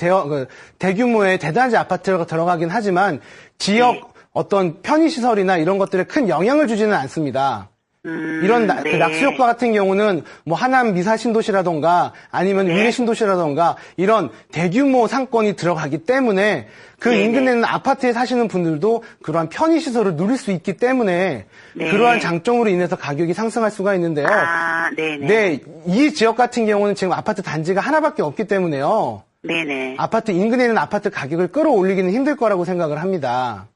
대규모의 대단지 아파트가 들어가긴 하지만 지역 네. 어떤 편의시설이나 이런 것들에 큰 영향을 주지는 않습니다. 이런 그 네. 낙수 효과 같은 경우는 뭐 하남 미사 신도시라던가 아니면 네. 위례 신도시라던가 이런 대규모 상권이 들어가기 때문에 그 네네. 인근에 있는 아파트에 사시는 분들도 그러한 편의시설을 누릴 수 있기 때문에 네. 그러한 장점으로 인해서 가격이 상승할 수가 있는데요. 네네. 네, 이 지역 같은 경우는 지금 아파트 단지가 하나밖에 없기 때문에요. 네네. 아파트 인근에 있는 아파트 가격을 끌어올리기는 힘들 거라고 생각을 합니다.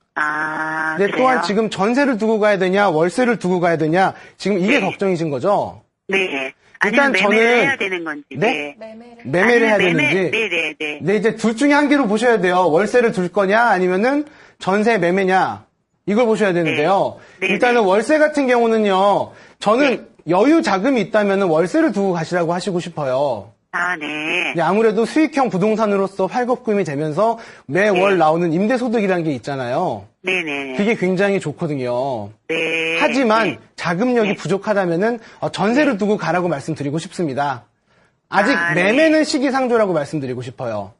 네, 그래요? 또한 지금 전세를 두고 가야 되냐, 월세를 두고 가야 되냐, 지금 이게 네. 걱정이신 거죠? 네. 일단 아니면 매매를 저는- 해야 되는 건지. 네? 매매를. 매매를 해야 아니면 되는지. 네네네. 네, 이제 둘 중에 한 개로 보셔야 돼요. 월세를 둘 거냐, 아니면은 전세 매매냐, 이걸 보셔야 되는데요. 네. 일단은 월세 같은 경우는요, 저는 여유 자금이 있다면 월세를 두고 가시라고 하시고 싶어요. 네. 네, 아무래도 수익형 부동산으로서 활급금이 되면서 매월 네. 나오는 임대소득이라는 게 있잖아요. 네네. 그게 굉장히 좋거든요. 네. 하지만 네. 자금력이 네. 부족하다면은 전세를 두고 가라고 말씀드리고 싶습니다. 아직 네. 매매는 시기상조라고 말씀드리고 싶어요.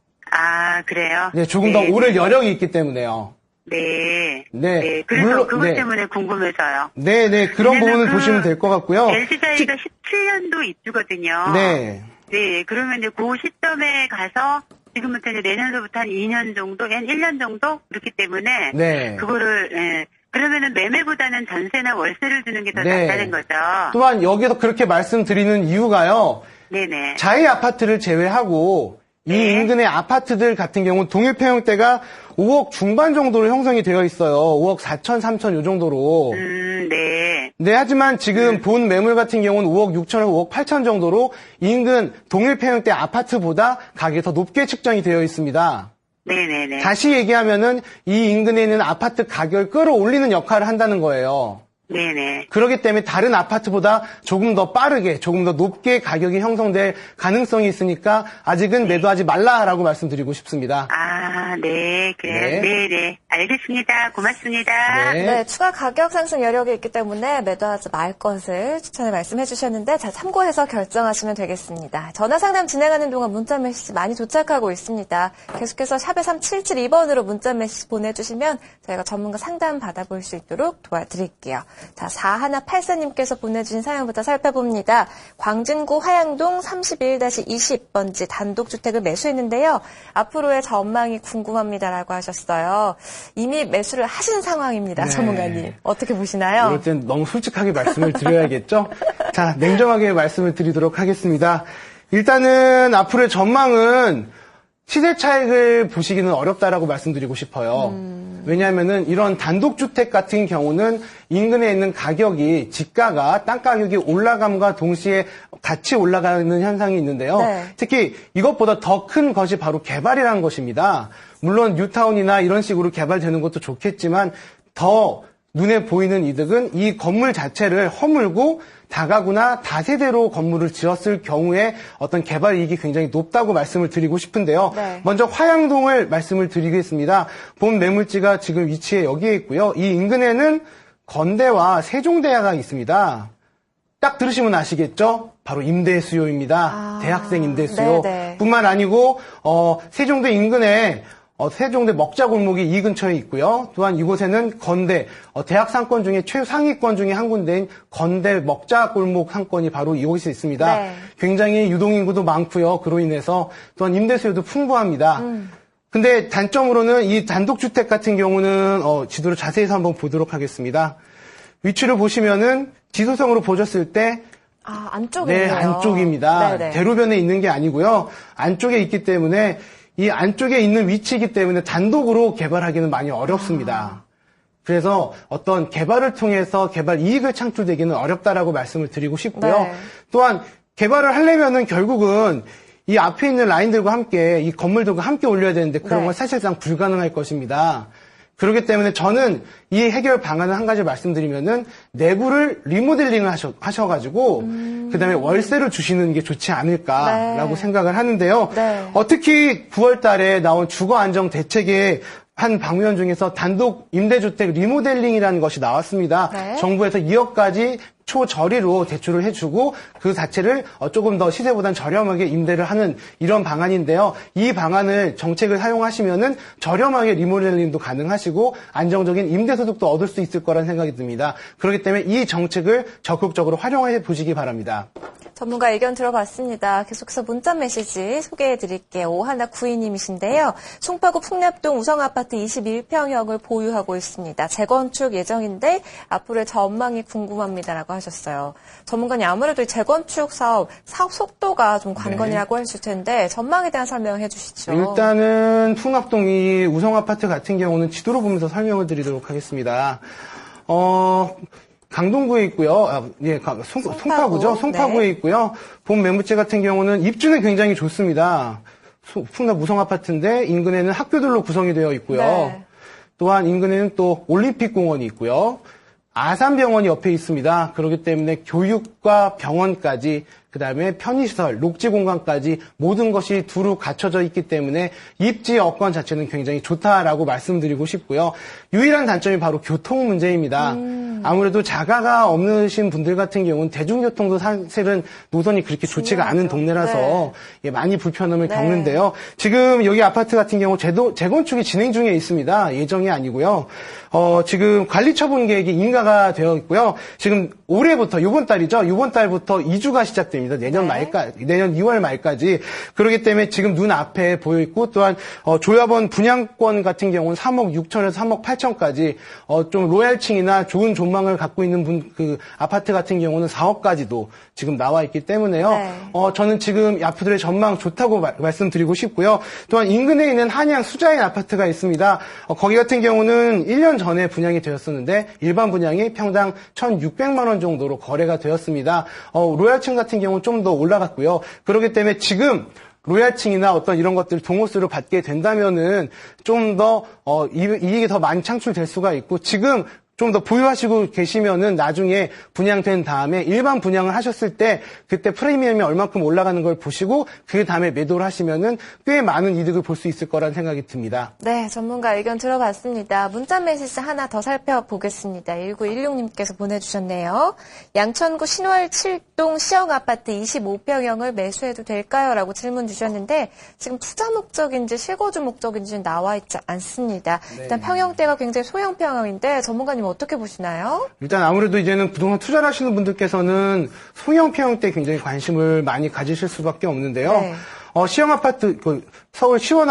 그래요? 네, 조금 더 오를 여력이 있기 때문에요. 네. 네, 그래서 물론- 그것 네. 때문에 궁금해서요. 네, 그런 왜냐면 부분을 그 보시면 될 것 같고요. LC자이가 17년도 입주거든요. 네. 네, 그러면 이제 그 시점에 가서 지금부터 이제 내년도부터 한 2년 정도, 한 1년 정도 그렇기 때문에 네. 그거를 그러면은 매매보다는 전세나 월세를 주는 게 더 네. 낫다는 거죠. 또한 여기서 그렇게 말씀드리는 이유가요. 네네. 자이 아파트를 제외하고 이 네. 인근의 아파트들 같은 경우는 동일평형대가 5억 중반 정도로 형성이 되어 있어요. 5억 4천, 3천 요 정도로. 네. 네, 하지만 지금 본 매물 같은 경우는 5억 6천에서 5억 8천 정도로 인근 동일평형대 아파트보다 가격이 더 높게 측정이 되어 있습니다. 네네네. 다시 얘기하면은 이 인근에 있는 아파트 가격을 끌어올리는 역할을 한다는 거예요. 네네. 그렇기 때문에 다른 아파트보다 조금 더 빠르게, 조금 더 높게 가격이 형성될 가능성이 있으니까 아직은 매도하지 말라라고 말씀드리고 싶습니다. 네, 그래요. 네. 네네. 알겠습니다. 고맙습니다. 네. 네, 추가 가격 상승 여력이 있기 때문에 매도하지 말 것을 추천을 말씀해 주셨는데 자 참고해서 결정하시면 되겠습니다. 전화 상담 진행하는 동안 문자 메시지 많이 도착하고 있습니다. 계속해서 샵에 3772번으로 문자 메시지 보내주시면 저희가 전문가 상담 받아볼 수 있도록 도와드릴게요. 자, 4184님께서 보내주신 사연부터 살펴봅니다. 광진구 화양동 31-20번지 단독주택을 매수했는데요. 앞으로의 전망이 궁금합니다라고 하셨어요. 이미 매수를 하신 상황입니다. 네. 전문가님. 어떻게 보시나요? 이럴 땐 너무 솔직하게 말씀을 드려야겠죠? 자, 냉정하게 말씀을 드리도록 하겠습니다. 일단은 앞으로의 전망은 시세 차익을 보시기는 어렵다라고 말씀드리고 싶어요. 왜냐하면은 이런 단독주택 같은 경우는 인근에 있는 가격이 집가가 땅 가격이 올라감과 동시에 같이 올라가는 현상이 있는데요. 네. 특히 이것보다 더 큰 것이 바로 개발이라는 것입니다. 물론 뉴타운이나 이런 식으로 개발되는 것도 좋겠지만 더 눈에 보이는 이득은 이 건물 자체를 허물고 다가구나 다세대로 건물을 지었을 경우에 어떤 개발 이익이 굉장히 높다고 말씀을 드리고 싶은데요. 네. 먼저 화양동을 말씀을 드리겠습니다. 본 매물지가 지금 위치에 여기에 있고요. 이 인근에는 건대와 세종대가 있습니다. 딱 들으시면 아시겠죠? 바로 임대 수요입니다. 대학생 임대 수요. 네네. 뿐만 아니고 세종대 인근에 세종대 먹자골목이 이 근처에 있고요. 또한 이곳에는 건대, 대학 상권 중에 최상위권 중에 한 군데인 건대 먹자골목 상권이 바로 이곳에 있습니다. 네. 굉장히 유동인구도 많고요. 그로 인해서 또한 임대 수요도 풍부합니다. 근데 단점으로는 이 단독주택 같은 경우는 지도를 자세히 한번 보도록 하겠습니다. 위치를 보시면은 지도상으로 보셨을 때 안쪽이네요. 네, 안쪽입니다. 네네. 대로변에 있는 게 아니고요. 안쪽에 있기 때문에 이 안쪽에 있는 위치이기 때문에 단독으로 개발하기는 많이 어렵습니다. 그래서 어떤 개발을 통해서 개발 이익을 창출되기는 어렵다라고 말씀을 드리고 싶고요. 네. 또한 개발을 하려면은 결국은 이 앞에 있는 라인들과 함께 이 건물들과 함께 올려야 되는데 그런 네. 건 사실상 불가능할 것입니다. 그렇기 때문에 저는 이 해결 방안을 한 가지 말씀드리면은 내부를 리모델링을 하셔가지고 그다음에 월세를 주시는 게 좋지 않을까라고 네. 생각을 하는데요. 네. 특히 9월 달에 나온 주거 안정 대책의 한 방면 중에서 단독 임대주택 리모델링이라는 것이 나왔습니다. 네. 정부에서 2억까지 초저리로 대출을 해주고 그 자체를 조금 더 시세보단 저렴하게 임대를 하는 이런 방안인데요. 이 방안을 정책을 사용하시면은 저렴하게 리모델링도 가능하시고 안정적인 임대소득도 얻을 수 있을 거라는 생각이 듭니다. 그렇기 때문에 이 정책을 적극적으로 활용해 보시기 바랍니다. 전문가 의견 들어봤습니다. 계속해서 문자 메시지 소개해드릴게요. 5192님이신데요. 송파구 풍납동 우성아파트 21평형을 보유하고 있습니다. 재건축 예정인데 앞으로의 전망이 궁금합니다라고 하셨어요. 전문가님 아무래도 이 재건축 사업 속도가 좀 관건이라고 하실 텐데 전망에 대한 설명을 해주시죠. 일단은 풍납동 이 우성아파트 같은 경우는 지도로 보면서 설명을 드리도록 하겠습니다. 강동구에 있고요. 송파구죠. 송파구에 네. 있고요. 본 매물재 같은 경우는 입주는 굉장히 좋습니다. 풍납 우성 아파트인데 인근에는 학교들로 구성이 되어 있고요. 네. 또한 인근에는 또 올림픽 공원이 있고요. 아산병원이 옆에 있습니다. 그렇기 때문에 교육과 병원까지 그다음에 편의시설, 녹지공간까지 모든 것이 두루 갖춰져 있기 때문에 입지 여건 자체는 굉장히 좋다라고 말씀드리고 싶고요. 유일한 단점이 바로 교통 문제입니다. 아무래도 자가가 없으신 분들 같은 경우는 대중교통도 사실은 노선이 그렇게 좋지가 않은 동네라서 네. 많이 불편함을 네. 겪는데요. 지금 여기 아파트 같은 경우 재건축이 진행 중에 있습니다. 예정이 아니고요. 지금 관리처분 계획이 인가가 되어 있고요. 지금 올해부터 이번 달부터 이주가 시작됩니다. 내년 네. 말까지, 내년 2월 말까지. 그렇기 때문에 지금 눈앞에 보여 있고 또한 조합원 분양권 같은 경우는 3억 6천에서 3억 8천까지 좀 로얄층이나 좋은 전망을 갖고 있는 그 아파트 같은 경우는 4억까지도 지금 나와 있기 때문에요. 네. 저는 지금 아파트의 전망 좋다고 말씀드리고 싶고요. 또한 인근에 있는 한양 수자인 아파트가 있습니다. 거기 같은 경우는 1년 전에 분양이 되었었는데 일반 분양이 평당 1,600만 원 정도로 거래가 되었습니다. 로얄층 같은 경우는 좀 더 올라갔고요. 그렇기 때문에 지금 로얄층이나 어떤 이런 것들 동호수를 받게 된다면은 좀 더 이익이 더 많이 창출될 수가 있고 지금 좀 더 보유하시고 계시면은 나중에 분양된 다음에 일반 분양을 하셨을 때 그때 프리미엄이 얼마큼 올라가는 걸 보시고 그 다음에 매도를 하시면은 꽤 많은 이득을 볼 수 있을 거라는 생각이 듭니다. 네, 전문가 의견 들어봤습니다. 문자 메시지 하나 더 살펴보겠습니다. 1916님께서 보내주셨네요. 양천구 신월 7동 시형아파트 25평형을 매수해도 될까요? 라고 질문 주셨는데 지금 투자 목적인지 실거주 목적인지는 나와 있지 않습니다. 일단 평형대가 굉장히 소형 평형인데 전문가님 어떻게 보시나요? 일단 아무래도 이제는 부동산 투자를 하시는 분들께서는 소형 평형대에 굉장히 관심을 많이 가지실 수밖에 없는데요. 네. 시형 아파트, 서울 신월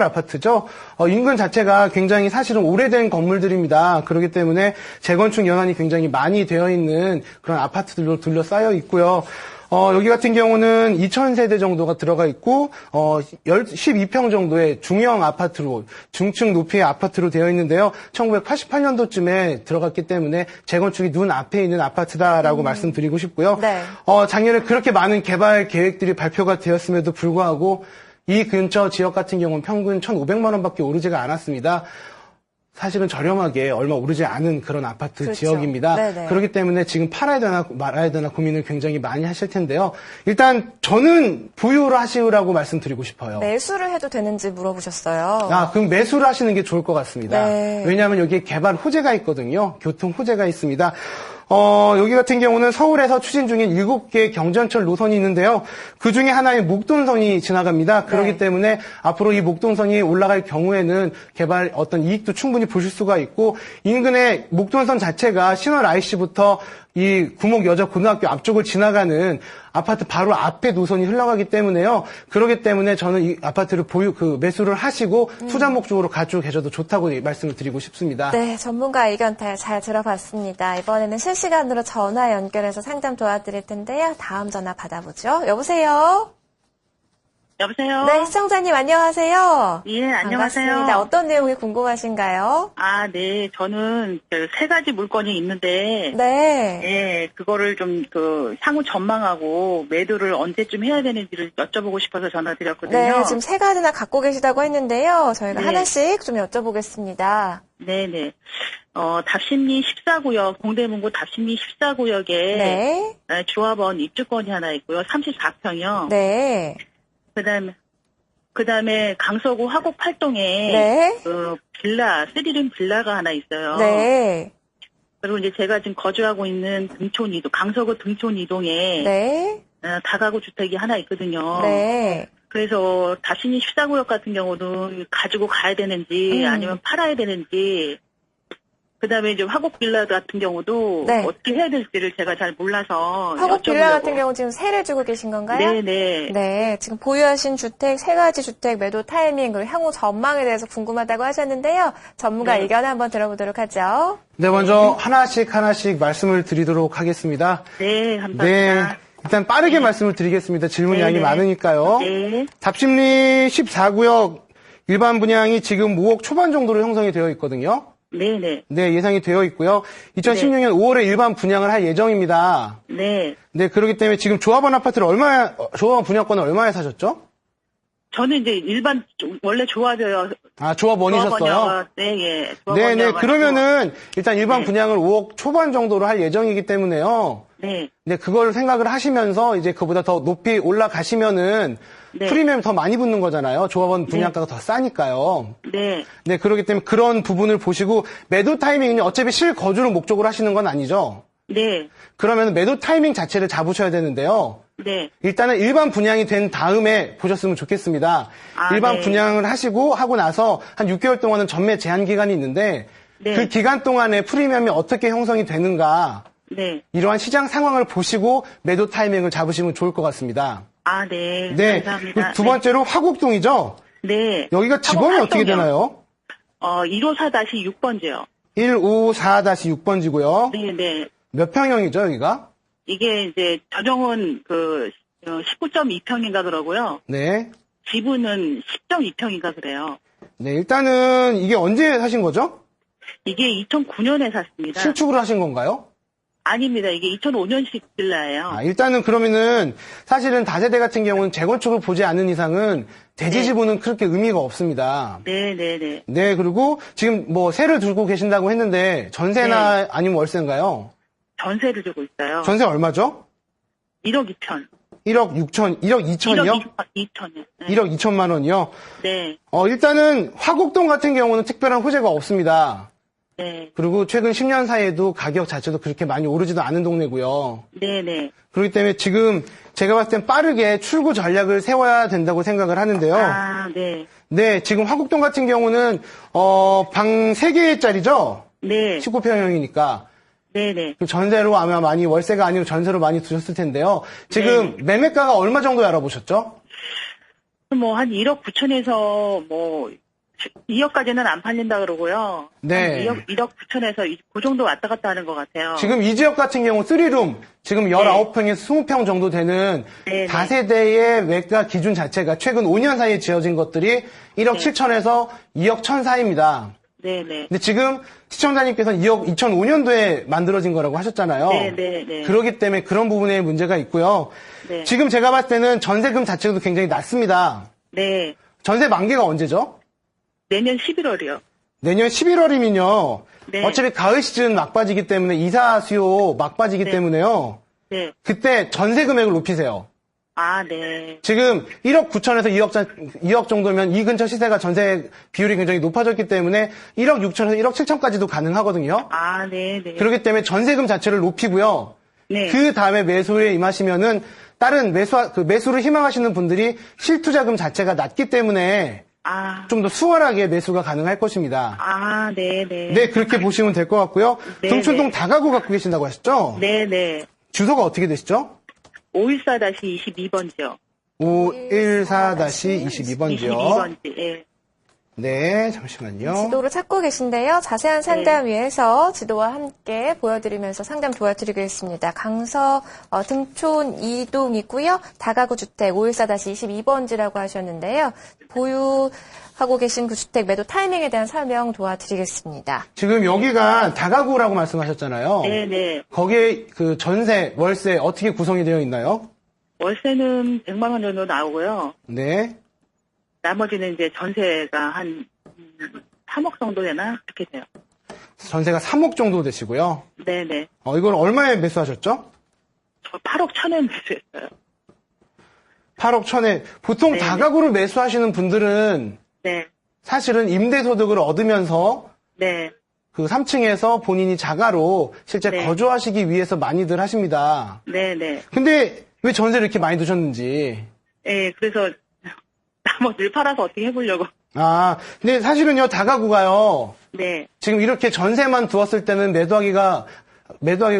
아파트죠. 인근 자체가 굉장히 사실은 오래된 건물들입니다. 그렇기 때문에 재건축 연한이 굉장히 많이 되어 있는 그런 아파트들로 둘러싸여 있고요. 여기 같은 경우는 2,000세대 정도가 들어가 있고, 12평 정도의 중형 아파트로, 중층 높이의 아파트로 되어 있는데요. 1988년도쯤에 들어갔기 때문에 재건축이 눈앞에 있는 아파트다라고 말씀드리고 싶고요. 네. 작년에 그렇게 많은 개발 계획들이 발표가 되었음에도 불구하고, 이 근처 지역 같은 경우는 평균 1,500만 원밖에 오르지가 않았습니다. 사실은 저렴하게 얼마 오르지 않은 그런 아파트 그렇죠. 지역입니다. 네네. 그렇기 때문에 지금 팔아야 되나 말아야 되나 고민을 굉장히 많이 하실 텐데요. 일단 저는 보유를 하시라고 말씀드리고 싶어요. 매수를 해도 되는지 물어보셨어요. 그럼 매수를 하시는 게 좋을 것 같습니다. 네. 왜냐하면 여기에 개발 호재가 있거든요. 교통 호재가 있습니다. 여기 같은 경우는 서울에서 추진 중인 7개의 경전철 노선이 있는데요. 그 중에 하나인 목동선이 지나갑니다. 그렇기 네. 때문에 앞으로 이 목동선이 올라갈 경우에는 개발 어떤 이익도 충분히 보실 수가 있고, 인근의 목동선 자체가 신월 IC부터 이 구목 여자고등학교 앞쪽을 지나가는 아파트 바로 앞에 노선이 흘러가기 때문에요. 그렇기 때문에 저는 이 아파트를 매수를 하시고 투자 목적으로 가지고 계셔도 좋다고 말씀을 드리고 싶습니다. 네, 전문가 의견 잘 들어봤습니다. 이번에는 실시간으로 전화 연결해서 상담 도와드릴 텐데요. 다음 전화 받아보죠. 여보세요? 여보세요? 네, 시청자님 안녕하세요. 예, 안녕하세요. 반갑습니다. 어떤 내용이 궁금하신가요? 네. 저는 세 가지 물건이 있는데, 네. 예, 그거를 좀 향후 전망하고 매도를 언제쯤 해야 되는지를 여쭤보고 싶어서 전화드렸거든요. 네, 지금 3가지나 갖고 계시다고 했는데요. 저희가 네. 하나씩 좀 여쭤보겠습니다. 네네. 답심리 14구역, 동대문구 답심리 14구역에 네. 조합원 입주권이 하나 있고요. 34평이요. 네. 그다음에 강서구 화곡 8동에 네. 빌라, 3룸 빌라가 하나 있어요. 네. 그리고 이제 제가 지금 거주하고 있는 강서구 등촌 이동에 네. 다가구 주택이 하나 있거든요. 네. 그래서 다시니 14구역 같은 경우도 가지고 가야 되는지 아니면 팔아야 되는지, 그다음에 이제 화곡 빌라 같은 경우도 네. 어떻게 해야 될지를 제가 잘 몰라서 화곡 빌라 여쭤보려고. 같은 경우 지금 세를 주고 계신 건가요? 네네. 네, 지금 보유하신 주택, 3가지 주택 매도 타이밍, 그리고 향후 전망에 대해서 궁금하다고 하셨는데요. 전문가 네. 의견 한번 들어보도록 하죠. 네, 먼저 하나씩 말씀을 드리도록 하겠습니다. 네, 감사합니다. 네. 일단 빠르게 말씀을 드리겠습니다. 질문 양이 네네. 많으니까요. 네. 답심리 14구역 일반 분양이 지금 5억 초반 정도로 형성이 되어 있거든요. 네네. 네, 예상이 되어 있고요. 2016년 5월에 일반 분양을 할 예정입니다. 네. 네, 그렇기 때문에 지금 조합원 아파트를 조합원 분양권을 얼마에 사셨죠? 저는 이제 원래 조합이요. 조합원이셨어요? 네, 예. 네네, 그러면은 일단 일반 네. 분양을 5억 초반 정도로 할 예정이기 때문에요. 네. 네, 그걸 생각을 하시면서 이제 그보다 더 높이 올라가시면은 네. 프리미엄 더 많이 붙는 거잖아요. 조합원 분양가가 더 싸니까요. 네. 네, 그렇기 때문에 그런 부분을 보시고 매도 타이밍은 어차피 실거주를 목적으로 하시는 건 아니죠. 네. 그러면 매도 타이밍 자체를 잡으셔야 되는데요. 네. 일단은 일반 분양이 된 다음에 보셨으면 좋겠습니다. 일반 네. 분양을 하고 나서 한 6개월 동안은 전매 제한 기간이 있는데 네. 그 기간 동안에 프리미엄이 어떻게 형성이 되는가, 네. 이러한 시장 상황을 보시고 매도 타이밍을 잡으시면 좋을 것 같습니다. 네. 네. 감사합니다. 두 번째로 화곡동이죠? 네. 여기가 지번이 어떻게 되나요? 154-6번지요. 154-6번지고요. 네네. 몇 평형이죠, 여기가? 이게 이제 전용은 19.2평인가 그러고요. 네. 지분은 10.2평인가 그래요. 네, 일단은 이게 언제 사신 거죠? 이게 2009년에 샀습니다. 신축으로 하신 건가요? 아닙니다. 이게 2005년식 빌라예요. 일단은 그러면은 사실은 다세대 같은 경우는 재건축을 보지 않는 이상은 대지 지분은 그렇게 의미가 없습니다. 네네네. 네, 그리고 지금 뭐 세를 두고 계신다고 했는데 전세나 아니면 월세인가요? 전세를 주고 있어요. 전세 얼마죠? 1억 2천. 1억 2천이요? 2천이요. 네. 1억 2천만 원이요? 네. 일단은 화곡동 같은 경우는 특별한 호재가 없습니다. 네. 그리고 최근 10년 사이에도 가격 자체도 그렇게 많이 오르지도 않은 동네고요. 네네. 그렇기 때문에 지금 제가 봤을 땐 빠르게 출구 전략을 세워야 된다고 생각을 하는데요. 네. 네, 지금 화곡동 같은 경우는 방 3개짜리죠? 네. 19평형이니까. 네네. 전세로 아마 많이, 월세가 아니고 전세로 많이 두셨을 텐데요. 지금 매매가가 얼마 정도 알아보셨죠? 한 1억 9천에서 2억까지는 안 팔린다 그러고요. 네. 1억 9천에서 그 정도 왔다 갔다 하는 것 같아요. 지금 이 지역 같은 경우 3룸, 지금 19평에서 20평 정도 되는 네. 다세대의 매가 기준 자체가 최근 5년 사이에 지어진 것들이 1억 7천에서 2억 1천 사이입니다. 네네. 근데 지금 시청자님께서는 2억 2005년도에 만들어진 거라고 하셨잖아요. 네네네. 그렇기 때문에 그런 부분에 문제가 있고요. 네. 지금 제가 봤을 때는 전세금 자체도 굉장히 낮습니다. 네. 전세 만기가 언제죠? 내년 11월이요. 내년 11월이면요. 네. 어차피 가을 시즌 막바지기 때문에 이사 수요 막바지기 네. 때문에요. 네. 그때 전세 금액을 높이세요. 아, 네. 지금 1억 9천에서 2억 정도면 이 근처 시세가 전세 비율이 굉장히 높아졌기 때문에 1억 6천에서 1억 7천까지도 가능하거든요. 아, 네네. 그렇기 때문에 전세금 자체를 높이고요. 네. 그 다음에 매수에 임하시면은 다른 매수를 희망하시는 분들이 실투자금 자체가 낮기 때문에 아. 좀 더 수월하게 매수가 가능할 것입니다. 아, 네네. 네, 그렇게 보시면 될 것 같고요. 네, 동춘동 네. 다가구 갖고 계신다고 하셨죠? 네네. 주소가 어떻게 되시죠? 514-22번지요. 514-22번지요. 22번지, 예. 네, 잠시만요. 지도를 찾고 계신데요. 자세한 상담 위해서 지도와 함께 보여드리면서 상담 도와드리겠습니다. 강서 등촌 2동 있고요. 다가구 주택 514-22번지라고 하셨는데요. 보유하고 계신 그 주택 매도 타이밍에 대한 설명 도와드리겠습니다. 지금 여기가 다가구라고 말씀하셨잖아요. 네네. 거기에 그 전세, 월세 어떻게 구성이 되어 있나요? 월세는 100만 원 정도 나오고요. 네. 나머지는 이제 전세가 한 3억 정도 되나? 그렇게 돼요. 전세가 3억 정도 되시고요. 네네. 이걸 얼마에 매수하셨죠? 저 8억 1천에 매수했어요. 8억 천에. 보통 네네. 다가구를 매수하시는 분들은 네. 사실은 임대소득을 얻으면서 네. 그 3층에서 본인이 자가로 실제 네. 거주하시기 위해서 많이들 하십니다. 네네. 근데 왜 전세를 이렇게 많이 두셨는지. 예, 그래서 나머지를 팔아서 어떻게 해보려고. 근데 사실은요, 다가구가요, 네. 지금 이렇게 전세만 두었을 때는 매도하기가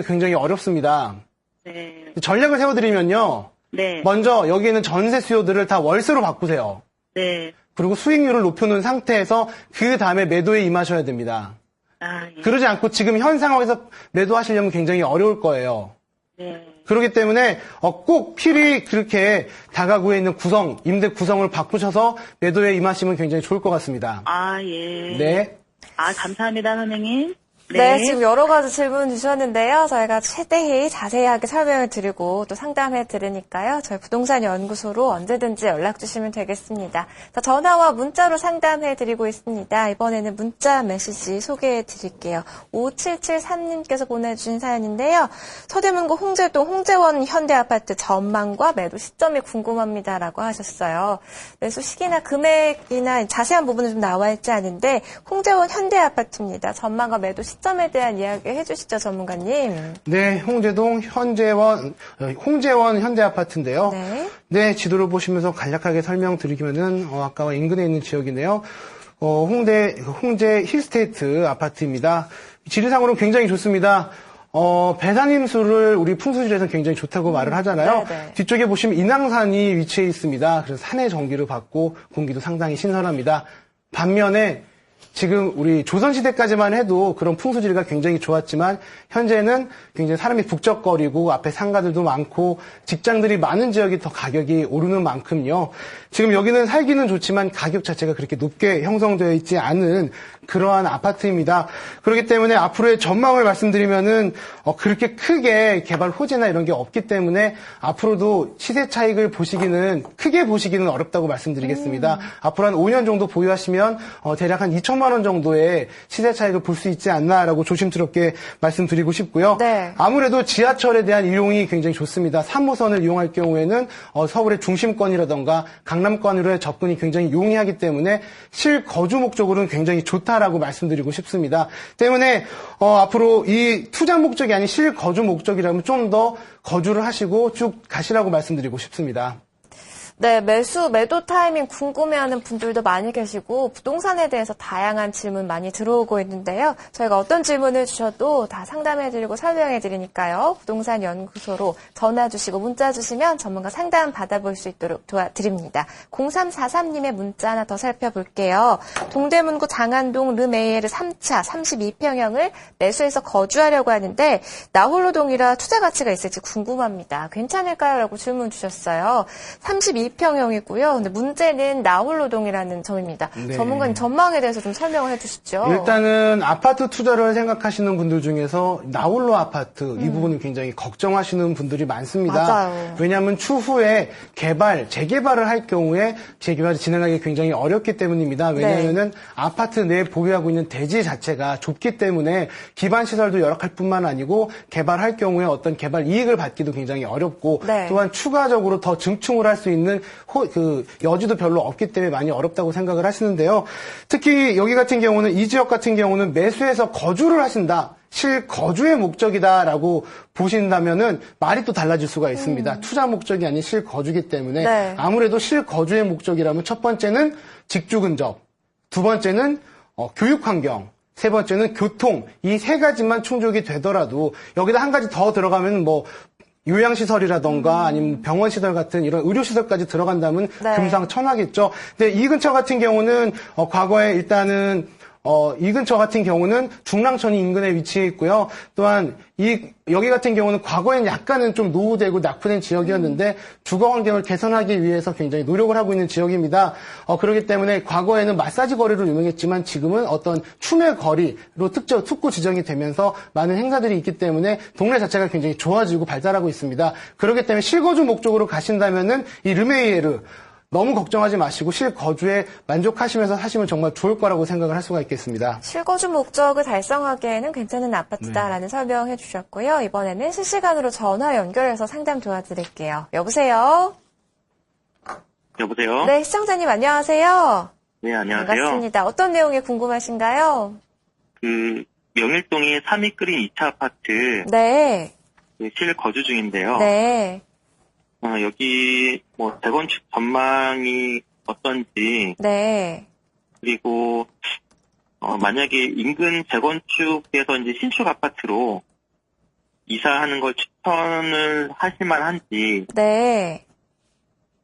굉장히 어렵습니다. 네. 전략을 세워드리면요, 네. 먼저 여기 있는 전세 수요들을 다 월세로 바꾸세요. 네. 그리고 수익률을 높여놓은 상태에서 그 다음에 매도에 임하셔야 됩니다. 아, 예. 그러지 않고 지금 현 상황에서 매도하시려면 굉장히 어려울 거예요. 네. 그렇기 때문에 꼭 필히 그렇게 다가구에 있는 임대 구성을 바꾸셔서 매도에 임하시면 굉장히 좋을 것 같습니다. 아, 예. 네. 아, 감사합니다, 선생님. 네, 지금 여러 가지 질문 주셨는데요. 저희가 최대히 자세하게 설명을 드리고 또 상담해 드리니까요. 저희 부동산 연구소로 언제든지 연락 주시면 되겠습니다. 자, 전화와 문자로 상담해 드리고 있습니다. 이번에는 문자 메시지 소개해 드릴게요. 5773님께서 보내주신 사연인데요. 서대문구 홍제동 홍제원 현대아파트 전망과 매도 시점이 궁금합니다라고 하셨어요. 매수 시기나 금액이나 자세한 부분은 좀 나와 있지 않은데 홍제원 현대아파트입니다. 전망과 매도 시점에 대한 이야기 해주시죠, 전문가님. 네, 홍제동 홍제원 현대아파트인데요. 네. 네, 지도를 보시면서 간략하게 설명드리면은 아까와 인근에 있는 지역이네요. 홍제 힐스테이트 아파트입니다. 지리상으로는 굉장히 좋습니다. 배산임수를 우리 풍수지리에서는 굉장히 좋다고 말을 하잖아요. 네네. 뒤쪽에 보시면 인왕산이 위치해 있습니다. 그래서 산의 전기를 받고 공기도 상당히 신선합니다. 반면에 지금 우리 조선시대까지만 해도 그런 풍수지리가 굉장히 좋았지만 현재는 굉장히 사람이 북적거리고 앞에 상가들도 많고 직장들이 많은 지역이 더 가격이 오르는 만큼요. 지금 여기는 살기는 좋지만 가격 자체가 그렇게 높게 형성되어 있지 않은 그러한 아파트입니다. 그렇기 때문에 앞으로의 전망을 말씀드리면은 그렇게 크게 개발 호재나 이런 게 없기 때문에 앞으로도 시세 차익을 크게 보시기는 어렵다고 말씀드리겠습니다. 앞으로 한 5년 정도 보유하시면 대략 한 2천만 원 정도의 시세 차익을 볼 수 있지 않나라고 조심스럽게 말씀드리고 싶고요. 네. 아무래도 지하철에 대한 이용이 굉장히 좋습니다. 3호선을 이용할 경우에는 서울의 중심권이라던가 강남권으로의 접근이 굉장히 용이하기 때문에 실거주 목적으로는 굉장히 좋다라고 말씀드리고 싶습니다. 때문에 앞으로 이 투자 목적이 아닌 실거주 목적이라면 좀 더 거주를 하시고 쭉 가시라고 말씀드리고 싶습니다. 네, 매도 타이밍 궁금해하는 분들도 많이 계시고 부동산에 대해서 다양한 질문 많이 들어오고 있는데요. 저희가 어떤 질문을 주셔도 다 상담해드리고 설명해드리니까요. 부동산 연구소로 전화 주시고 문자 주시면 전문가 상담 받아볼 수 있도록 도와드립니다. 0343님의 문자 하나 더 살펴볼게요. 동대문구 장안동 르메이에르 3차 32평형을 매수해서 거주하려고 하는데 나홀로동이라 투자 가치가 있을지 궁금합니다. 괜찮을까요? 라고 질문 주셨어요. 32평형이고요. 근데 문제는 나홀로동이라는 점입니다. 네. 전문가님 전망에 대해서 좀 설명을 해주시죠. 일단은 아파트 투자를 생각하시는 분들 중에서 나홀로 아파트 이 부분을 굉장히 걱정하시는 분들이 많습니다. 맞아요. 왜냐하면 추후에 재개발을 할 경우에 재개발을 진행하기 굉장히 어렵기 때문입니다. 왜냐하면은 아파트 내에 보유하고 있는 대지 자체가 좁기 때문에 기반 시설도 열악할 뿐만 아니고 개발할 경우에 어떤 개발 이익을 받기도 굉장히 어렵고 네. 또한 추가적으로 더 증축을 할 수 있는 여지도 별로 없기 때문에 많이 어렵다고 생각을 하시는데요. 특히 여기 같은 경우는 이 지역 같은 경우는 매수해서 거주를 하신다. 실거주의 목적이다라고 보신다면은 말이 또 달라질 수가 있습니다. 투자 목적이 아닌 실거주기 때문에 네. 아무래도 실거주의 목적이라면 첫 번째는 직주 근접, 두 번째는 교육 환경, 세 번째는 교통, 이 세 가지만 충족이 되더라도 여기다 한 가지 더 들어가면 요양시설이라던가 아니면 병원시설 같은 이런 의료시설까지 들어간다면 네. 금상첨화겠죠. 근데 이 근처 같은 경우는 과거에 일단은 이 근처 같은 경우는 중랑천이 인근에 위치해 있고요. 또한 여기 같은 경우는 과거엔 약간은 좀 노후되고 낙후된 지역이었는데 주거 환경을 개선하기 위해서 굉장히 노력을 하고 있는 지역입니다. 그렇기 때문에 과거에는 마사지 거리로 유명했지만 지금은 어떤 추매 거리로 특구 지정이 되면서 많은 행사들이 있기 때문에 동네 자체가 굉장히 좋아지고 발달하고 있습니다. 그렇기 때문에 실거주 목적으로 가신다면은 이 르메이에르 너무 걱정하지 마시고 실거주에 만족하시면서 사시면 정말 좋을 거라고 생각을 할 수가 있겠습니다. 실거주 목적을 달성하기에는 괜찮은 아파트다라는 설명해 주셨고요. 이번에는 실시간으로 전화 연결해서 상담 도와드릴게요. 여보세요? 여보세요? 네, 시청자님 안녕하세요. 네, 안녕하세요. 반갑습니다. 어떤 내용이 궁금하신가요? 명일동에 3위 끓인 2차 아파트 네. 실거주 중인데요. 네. 여기 재건축 전망이 어떤지 네. 그리고 만약에 인근 재건축에서 이제 신축 아파트로 이사하는 걸 추천을 하실 만한지 네.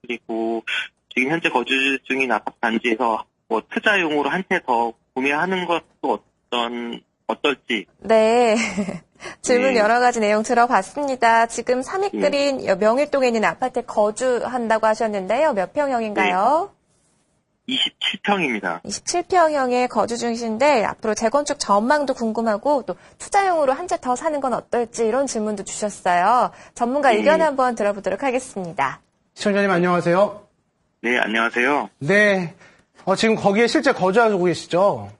그리고 지금 현재 거주 중인 아파트 단지에서 투자용으로 한 채 더 구매하는 것도 어떨지. 네. 질문 네. 여러 가지 내용 들어봤습니다. 지금 3위 끓인 명일동에 있는 아파트에 거주한다고 하셨는데요. 몇 평형인가요? 27평입니다. 27평형에 거주 중이신데 앞으로 재건축 전망도 궁금하고 또 투자용으로 한 채 더 사는 건 어떨지 이런 질문도 주셨어요. 전문가 의견 한번 들어보도록 하겠습니다. 시청자님 안녕하세요. 네, 안녕하세요. 네. 지금 거기에 실제 거주하고 계시죠?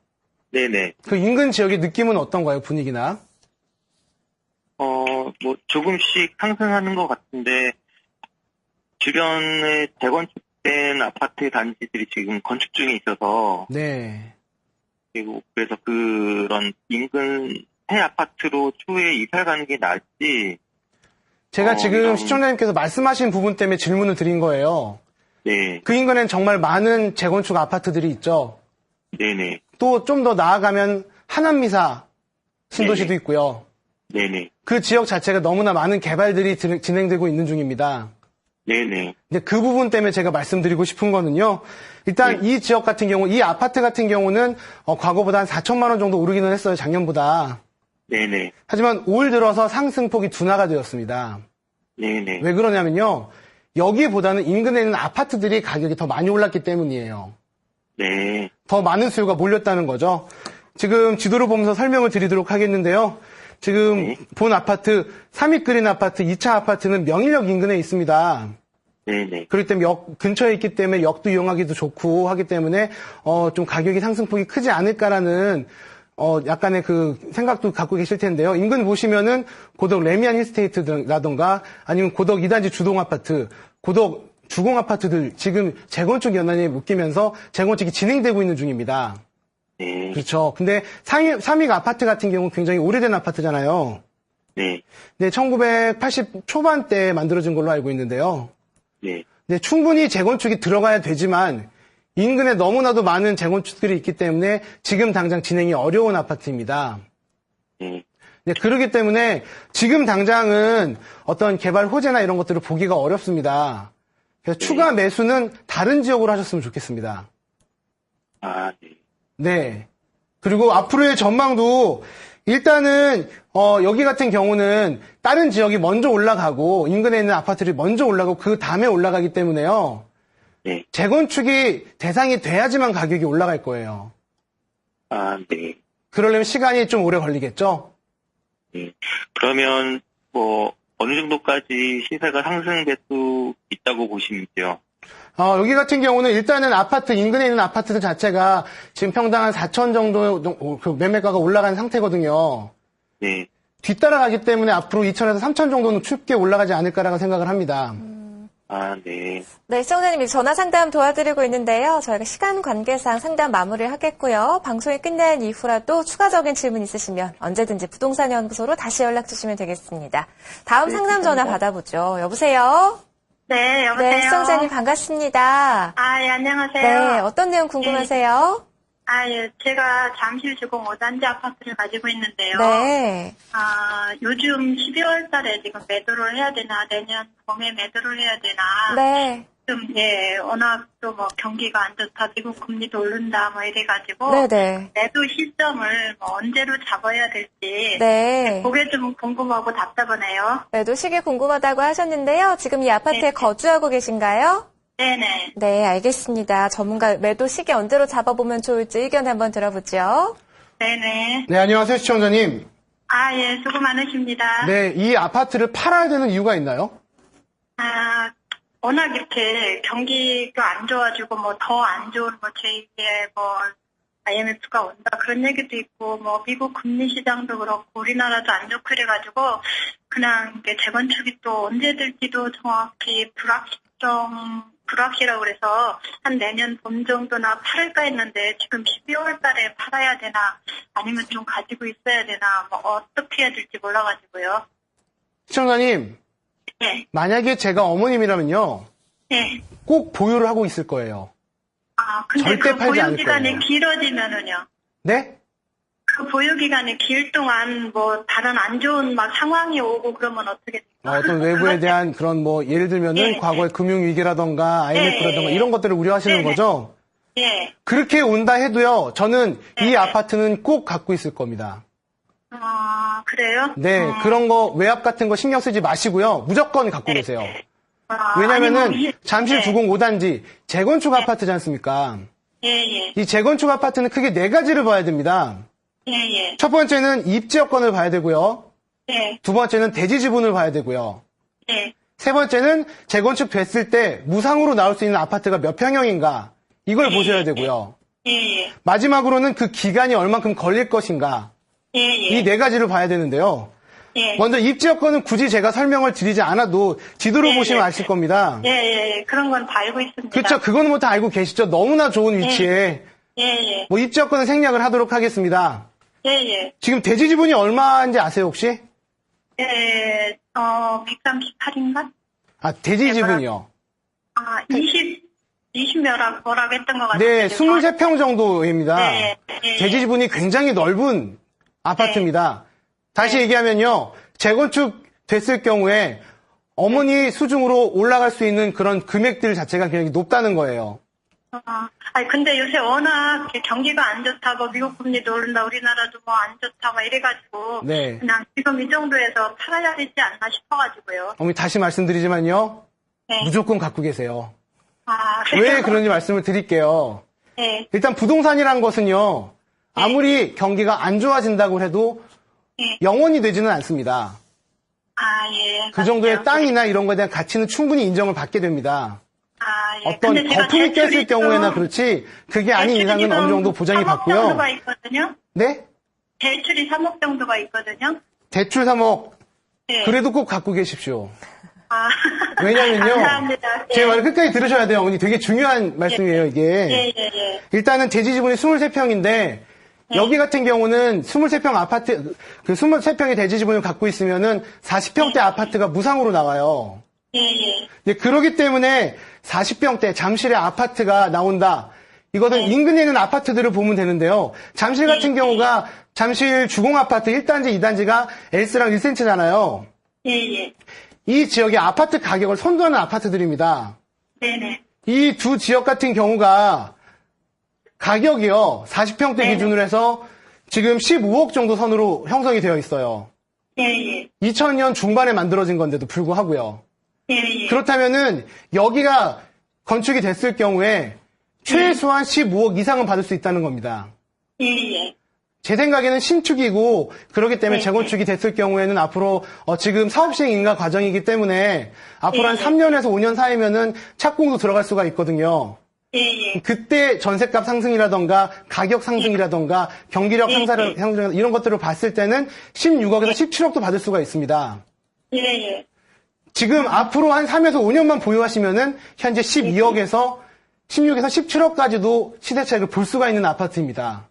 네네. 그 인근 지역의 느낌은 어떤가요? 분위기나? 조금씩 상승하는 것 같은데, 주변에 재건축된 아파트 단지들이 지금 건축 중에 있어서, 네. 그리고 그래서 그런 인근 새 아파트로 추후에 이사를 가는 게 나을지, 제가 지금 시청자님께서 말씀하신 부분 때문에 질문을 드린 거예요. 네. 그 인근엔 정말 많은 재건축 아파트들이 있죠. 네네. 또 좀 더 나아가면 하남미사 신도시도 네네. 있고요. 네네. 그 지역 자체가 너무나 많은 개발들이 진행되고 있는 중입니다. 네네. 근데 그 부분 때문에 제가 말씀드리고 싶은 거는요. 일단 이 지역 같은 경우, 이 아파트 같은 경우는 과거보다 한 4천만 원 정도 오르기는 했어요. 작년보다. 네네. 하지만 올 들어서 상승폭이 둔화가 되었습니다. 네네. 왜 그러냐면요. 여기보다는 인근에 있는 아파트들이 가격이 더 많이 올랐기 때문이에요. 네. 더 많은 수요가 몰렸다는 거죠. 지금 지도를 보면서 설명을 드리도록 하겠는데요. 지금 본 아파트, 3위 끓인 아파트, 2차 아파트는 명일역 인근에 있습니다. 네네. 그렇기 때문에 역 근처에 있기 때문에 역도 이용하기도 좋고 하기 때문에 좀 가격이 상승폭이 크지 않을까라는 약간의 그 생각도 갖고 계실 텐데요. 인근 보시면은 고덕 레미안 힐스테이트라던가 아니면 고덕 2단지 주동 아파트, 고덕 주공 아파트들 지금 재건축 연한에 묶이면서 재건축이 진행되고 있는 중입니다. 네. 그렇죠. 근데 3위 아파트 같은 경우는 굉장히 오래된 아파트잖아요. 네. 네, 1980 초반때 만들어진 걸로 알고 있는데요. 네. 네, 충분히 재건축이 들어가야 되지만 인근에 너무나도 많은 재건축들이 있기 때문에 지금 당장 진행이 어려운 아파트입니다. 네. 네, 그렇기 때문에 지금 당장은 어떤 개발 호재나 이런 것들을 보기가 어렵습니다. 그래서 추가 매수는 다른 지역으로 하셨으면 좋겠습니다. 아, 네. 네. 그리고 앞으로의 전망도 일단은 여기 같은 경우는 다른 지역이 먼저 올라가고 인근에 있는 아파트들이 먼저 올라가고 그 다음에 올라가기 때문에요. 네. 재건축이 대상이 돼야지만 가격이 올라갈 거예요. 아, 네. 그러려면 시간이 좀 오래 걸리겠죠? 네. 그러면 어느 정도까지 시세가 상승될 수 있다고 보시는지요? 여기 같은 경우는 일단은 인근에 있는 아파트들 자체가 지금 평당 한 4천 정도 그 매매가가 올라간 상태거든요. 네. 뒤따라가기 때문에 앞으로 2천에서 3천 정도는 쉽게 올라가지 않을까라고 생각을 합니다. 아, 네. 네, 시청자님이 전화 상담 도와드리고 있는데요. 저희가 시간 관계상 상담 마무리를 하겠고요. 방송이 끝난 이후라도 추가적인 질문 있으시면 언제든지 부동산 연구소로 다시 연락 주시면 되겠습니다. 다음 상담 전화 받아보죠. 여보세요? 네, 여보세요. 네, 시청자님 반갑습니다. 아, 예, 안녕하세요. 네, 어떤 내용 궁금하세요? 아, 예, 제가 잠실주공 5단지 아파트를 가지고 있는데요. 네. 요즘 12월 달에 지금 매도를 해야 되나, 내년 봄에 매도를 해야 되나. 네. 워낙 또 경기가 안 좋다, 미국 금리도 오른다, 이래가지고. 네네. 매도 시점을 언제로 잡아야 될지. 네. 그게 좀 궁금하고 답답하네요. 매도 시기 궁금하다고 하셨는데요. 지금 이 아파트에 네. 거주하고 계신가요? 네네. 네, 알겠습니다. 전문가 매도 시기 언제로 잡아보면 좋을지 의견 한번 들어보죠. 네네. 네, 안녕하세요, 시청자님. 아, 예, 수고 많으십니다. 네, 이 아파트를 팔아야 되는 이유가 있나요? 워낙 이렇게 경기가 안 좋아지고 더 안 좋은 제2의 IMF가 온다 그런 얘기도 있고 미국 금리 시장도 그렇고 우리나라도 안 좋고 그래가지고 그냥 이게 재건축이 또 언제 될지도 정확히 불확실하고 그래서 한 내년 봄 정도나 팔을까 했는데 지금 12월 달에 팔아야 되나 아니면 좀 가지고 있어야 되나 어떻게 해야 될지 몰라가지고요. 시청자님, 네. 만약에 제가 어머님이라면요, 네. 꼭 보유를 하고 있을 거예요. 근데 절대 그 팔지 않을 보유기간이 거예요. 길어지면은요? 네? 그 보유기간이 길 동안 다른 안 좋은 상황이 오고 그러면 어떻게 돼요? 어떤 외부에 대한 그런 예를 들면은 네. 과거의 금융위기라던가 IMF라던가 네. 이런 것들을 우려하시는 네. 거죠? 예. 그렇게 온다 해도요, 저는 이 네. 아파트는 꼭 갖고 있을 겁니다. 그래요? 네, 그런 외압 같은 거 신경 쓰지 마시고요. 무조건 갖고 계세요. 왜냐면은 잠실 주공 5단지 재건축 아파트지 않습니까? 예. 이 재건축 아파트는 크게 4가지를 봐야 됩니다. 예. 첫 번째는 입지 여건을 봐야 되고요. 예. 두 번째는 대지 지분을 봐야 되고요. 예. 세 번째는 재건축 됐을 때 무상으로 나올 수 있는 아파트가 몇 평형인가 이걸 보셔야 되고요. 예. 마지막으로는 그 기간이 얼만큼 걸릴 것인가 예. 이 4가지를 봐야 되는데요. 예. 먼저 입지 여건은 굳이 제가 설명을 드리지 않아도 지도로 예, 보시면 예. 아실 겁니다. 예. 그런 건 다 알고 있습니다. 그렇죠. 그거는 다 알고 계시죠. 너무나 좋은 위치에 예. 입지 여건은 생략을 하도록 하겠습니다. 예. 지금 대지 지분이 얼마인지 아세요 혹시? 예. 138인가? 대지 지분이요. 20뭐라고 했던 것 같아요. 네, 23평 정도입니다. 네. 대지 지분이 굉장히 넓은 아파트입니다. 다시 얘기하면요, 재건축 됐을 경우에 어머니 수중으로 올라갈 수 있는 그런 금액들 자체가 굉장히 높다는 거예요. 근데 요새 워낙 경기가 안 좋다고 미국 금리도 오른다 우리나라도 안 좋다고 이래가지고 네. 그냥 지금 이 정도에서 팔아야 되지 않나 싶어가지고요. 어머니 다시 말씀드리지만요, 네. 무조건 갖고 계세요. 그래요? 왜 그런지 말씀을 드릴게요. 네. 일단 부동산이란 것은요, 아무리 경기가 안 좋아진다고 해도 네. 영원히 되지는 않습니다. 예. 그 정도의 맞아요. 땅이나 이런 거에 대한 가치는 충분히 인정을 받게 됩니다. 예. 어떤 근데 제가 거품이 꼈을 대출이 경우에나 좀- 그렇지 그게 아닌 대출이 이상은 지금 어느 정도 보장이 3억 받고요. 정도가 있거든요. 네? 대출이 3억 정도가 있거든요. 대출 3억 네. 그래도 꼭 갖고 계십시오. 아, 왜냐면요. 감사합니다. 제 말을 끝까지 들으셔야 돼요. 어머니 되게 중요한 말씀이에요, 이게. 예. 일단은 대지 지분이 23평인데 여기 같은 경우는 23평 아파트, 그 23평의 대지 지분을 갖고 있으면은 40평대 아파트가 무상으로 나와요. 예. 네, 그렇기 때문에 40평대 잠실의 아파트가 나온다. 이거는 인근에 있는 아파트들을 보면 되는데요. 잠실 같은 경우가 잠실 주공아파트 1단지, 2단지가 L스랑 1cm잖아요. 예. 이 지역의 아파트 가격을 선도하는 아파트들입니다. 네네. 이 두 지역 같은 경우가 가격이요. 40평대 기준으로 해서 지금 15억 정도 선으로 형성이 되어 있어요. 예. 2000년 중반에 만들어진 건데도 불구하고요. 예. 그렇다면은 여기가 건축이 됐을 경우에 최소한 15억 이상은 받을 수 있다는 겁니다. 예. 제 생각에는 신축이고 그렇기 때문에 재건축이 됐을 경우에는 앞으로 지금 사업 시행 인가 과정이기 때문에 앞으로 한 3년에서 5년 사이면은 착공도 들어갈 수가 있거든요. 예. 그때 전셋값 상승이라던가 가격 상승이라던가 경기력 상승 이런 것들을 봤을 때는 16억에서 17억도 받을 수가 있습니다. 예. 지금 앞으로 한 3에서 5년만 보유하시면은 현재 12억에서 16에서 17억까지도 시세 차익을 볼 수가 있는 아파트입니다.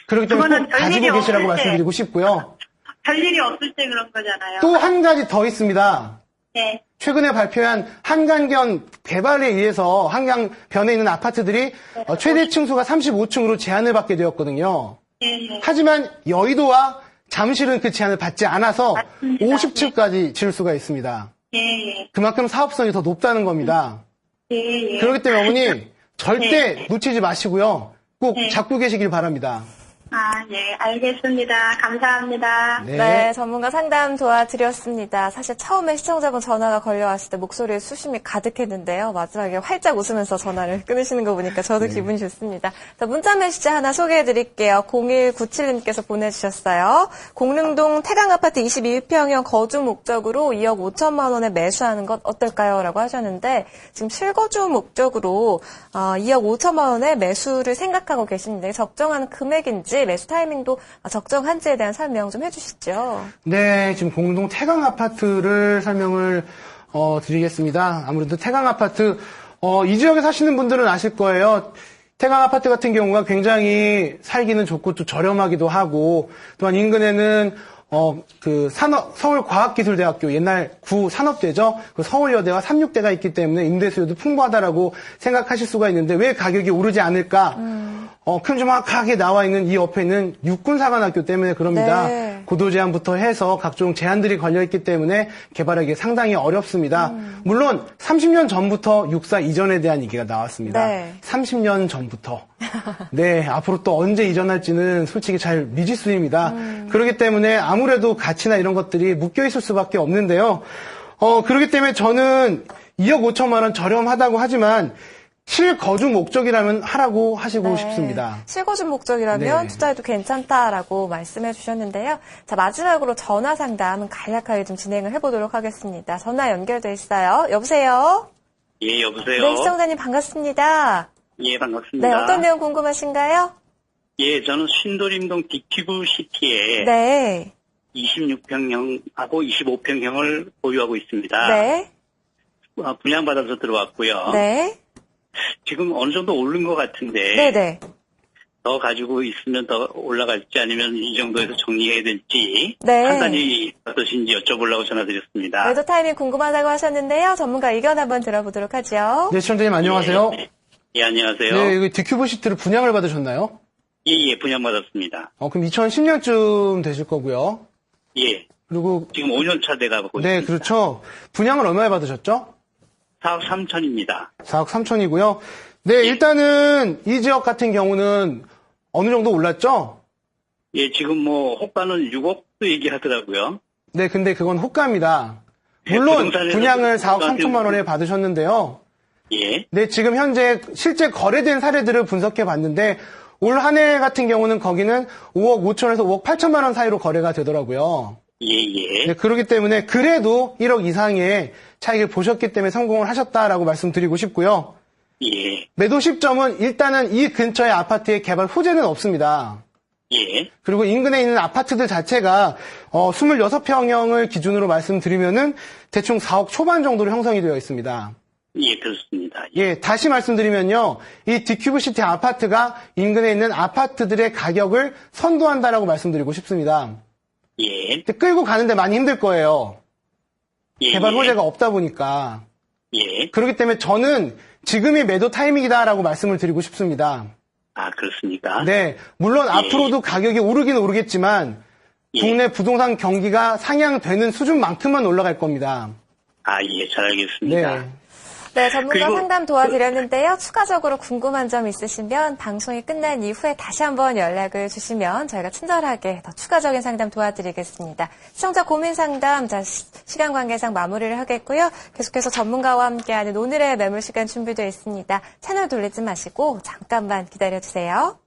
그렇기 때문에 그거는 꼭 가지고 별일이 계시라고 없을 때. 말씀드리고 싶고요. 별일이 없을 때 그런 거잖아요. 또 한 가지 더 있습니다. 네. 최근에 발표한 한강변 개발에 의해서 한강변에 있는 아파트들이 최대 층수가 35층으로 제한을 받게 되었거든요. 예. 하지만 여의도와 잠실은 그 제한을 받지 않아서 맞습니다. 50층까지 지을 수가 있습니다. 예. 그만큼 사업성이 더 높다는 겁니다. 예. 그렇기 때문에 어머니 절대 놓치지 마시고요. 꼭 잡고 계시길 바랍니다. 예, 알겠습니다. 감사합니다. 네, 전문가 상담 도와드렸습니다. 사실 처음에 시청자분 전화가 걸려왔을 때 목소리에 수심이 가득했는데요. 마지막에 활짝 웃으면서 전화를 끊으시는 거 보니까 저도 기분이 좋습니다. 자, 문자 메시지 하나 소개해드릴게요. 0197님께서 보내주셨어요. 공릉동 태강아파트 22평형 거주 목적으로 2억 5천만 원에 매수하는 것 어떨까요? 라고 하셨는데 지금 실거주 목적으로 2억 5천만 원에 매수를 생각하고 계시는데 적정한 금액인지 매수 타이밍도 적정한지에 대한 설명 좀 해주시죠. 네, 지금 공릉동 태강 아파트를 설명을 드리겠습니다. 아무래도 태강 아파트 이 지역에 사시는 분들은 아실 거예요. 태강 아파트 같은 경우가 굉장히 살기는 좋고 또 저렴하기도 하고 또한 인근에는 서울과학기술대학교 옛날 구산업대죠. 그 서울여대와 삼육대가 있기 때문에 임대 수요도 풍부하다라고 생각하실 수가 있는데 왜 가격이 오르지 않을까? 큼지막하게 나와 있는 이 옆에 있는 육군사관학교 때문에 그럽니다. 네. 고도 제한부터 해서 각종 제한들이 걸려있기 때문에 개발하기 상당히 어렵습니다. 물론 30년 전부터 육사 이전에 대한 얘기가 나왔습니다. 네. 30년 전부터. 네, 앞으로 또 언제 이전할지는 솔직히 잘 미지수입니다. 그렇기 때문에 아무래도 가치나 이런 것들이 묶여있을 수밖에 없는데요. 그렇기 때문에 저는 2억 5천만 원 저렴하다고 하지만 실거주 목적이라면 하라고 하시고 싶습니다. 실거주 목적이라면 네. 투자해도 괜찮다라고 말씀해 주셨는데요. 자, 마지막으로 전화 상담 간략하게 좀 진행을 해보도록 하겠습니다. 전화 연결돼 있어요. 여보세요? 예, 여보세요? 네, 시청자님 반갑습니다. 예, 반갑습니다. 네, 어떤 내용 궁금하신가요? 예, 저는 신도림동 디큐브 시티에 네. 26평형하고 25평형을 보유하고 있습니다. 네. 분양받아서 들어왔고요. 네. 지금 어느 정도 오른 것 같은데 네네. 더 가지고 있으면 더 올라갈지 아니면 이 정도에서 정리해야 될지 네. 판단이 어떠신지 여쭤보려고 전화드렸습니다. 매도 타이밍 궁금하다고 하셨는데요. 전문가 의견 한번 들어보도록 하죠. 네, 시청자님 안녕하세요. 예, 안녕하세요. 네, 여기 디큐브 시트를 분양을 받으셨나요? 예, 분양받았습니다. 그럼 2010년쯤 되실 거고요. 예, 그리고 지금 5년 차 돼가고 네, 있습니다. 그렇죠. 분양을 얼마에 받으셨죠? 4억 3천입니다. 4억 3천이고요. 네, 일단은 이 지역 같은 경우는 어느 정도 올랐죠? 예, 지금 호가는 6억도 얘기하더라고요. 네, 근데 그건 호가입니다. 네, 물론 부동산에서 분양을 4억 호가한테 3천만 원에 받으셨는데요. 예, 네, 지금 현재 실제 거래된 사례들을 분석해 봤는데 올 한 해 같은 경우는 거기는 5억 5천에서 5억 8천만 원 사이로 거래가 되더라고요. 예. 네, 그렇기 때문에 그래도 1억 이상의 차익을 보셨기 때문에 성공을 하셨다라고 말씀드리고 싶고요. 예, 매도 시점은 일단은 이 근처의 아파트의 개발 호재는 없습니다. 예, 그리고 인근에 있는 아파트들 자체가 26평형을 기준으로 말씀드리면은 대충 4억 초반 정도로 형성이 되어 있습니다. 예, 그렇습니다. 예, 다시 말씀드리면요. 이 디큐브 시티 아파트가 인근에 있는 아파트들의 가격을 선도한다라고 말씀드리고 싶습니다. 예, 근데 끌고 가는데 많이 힘들 거예요. 개발 호재가 없다 보니까. 예. 그렇기 때문에 저는 지금이 매도 타이밍이다라고 말씀을 드리고 싶습니다. 아, 그렇습니까? 네. 물론 앞으로도 가격이 오르긴 오르겠지만 국내 부동산 경기가 상향되는 수준만큼만 올라갈 겁니다. 아, 예, 잘 알겠습니다. 네. 네, 전문가 그리고- 상담 도와드렸는데요. 추가적으로 궁금한 점 있으시면 방송이 끝난 이후에 다시 한번 연락을 주시면 저희가 친절하게 더 추가적인 상담 도와드리겠습니다. 시청자 고민 상담, 시간 관계상 마무리를 하겠고요. 계속해서 전문가와 함께하는 오늘의 매물 시간 준비되어 있습니다. 채널 돌리지 마시고 잠깐만 기다려주세요.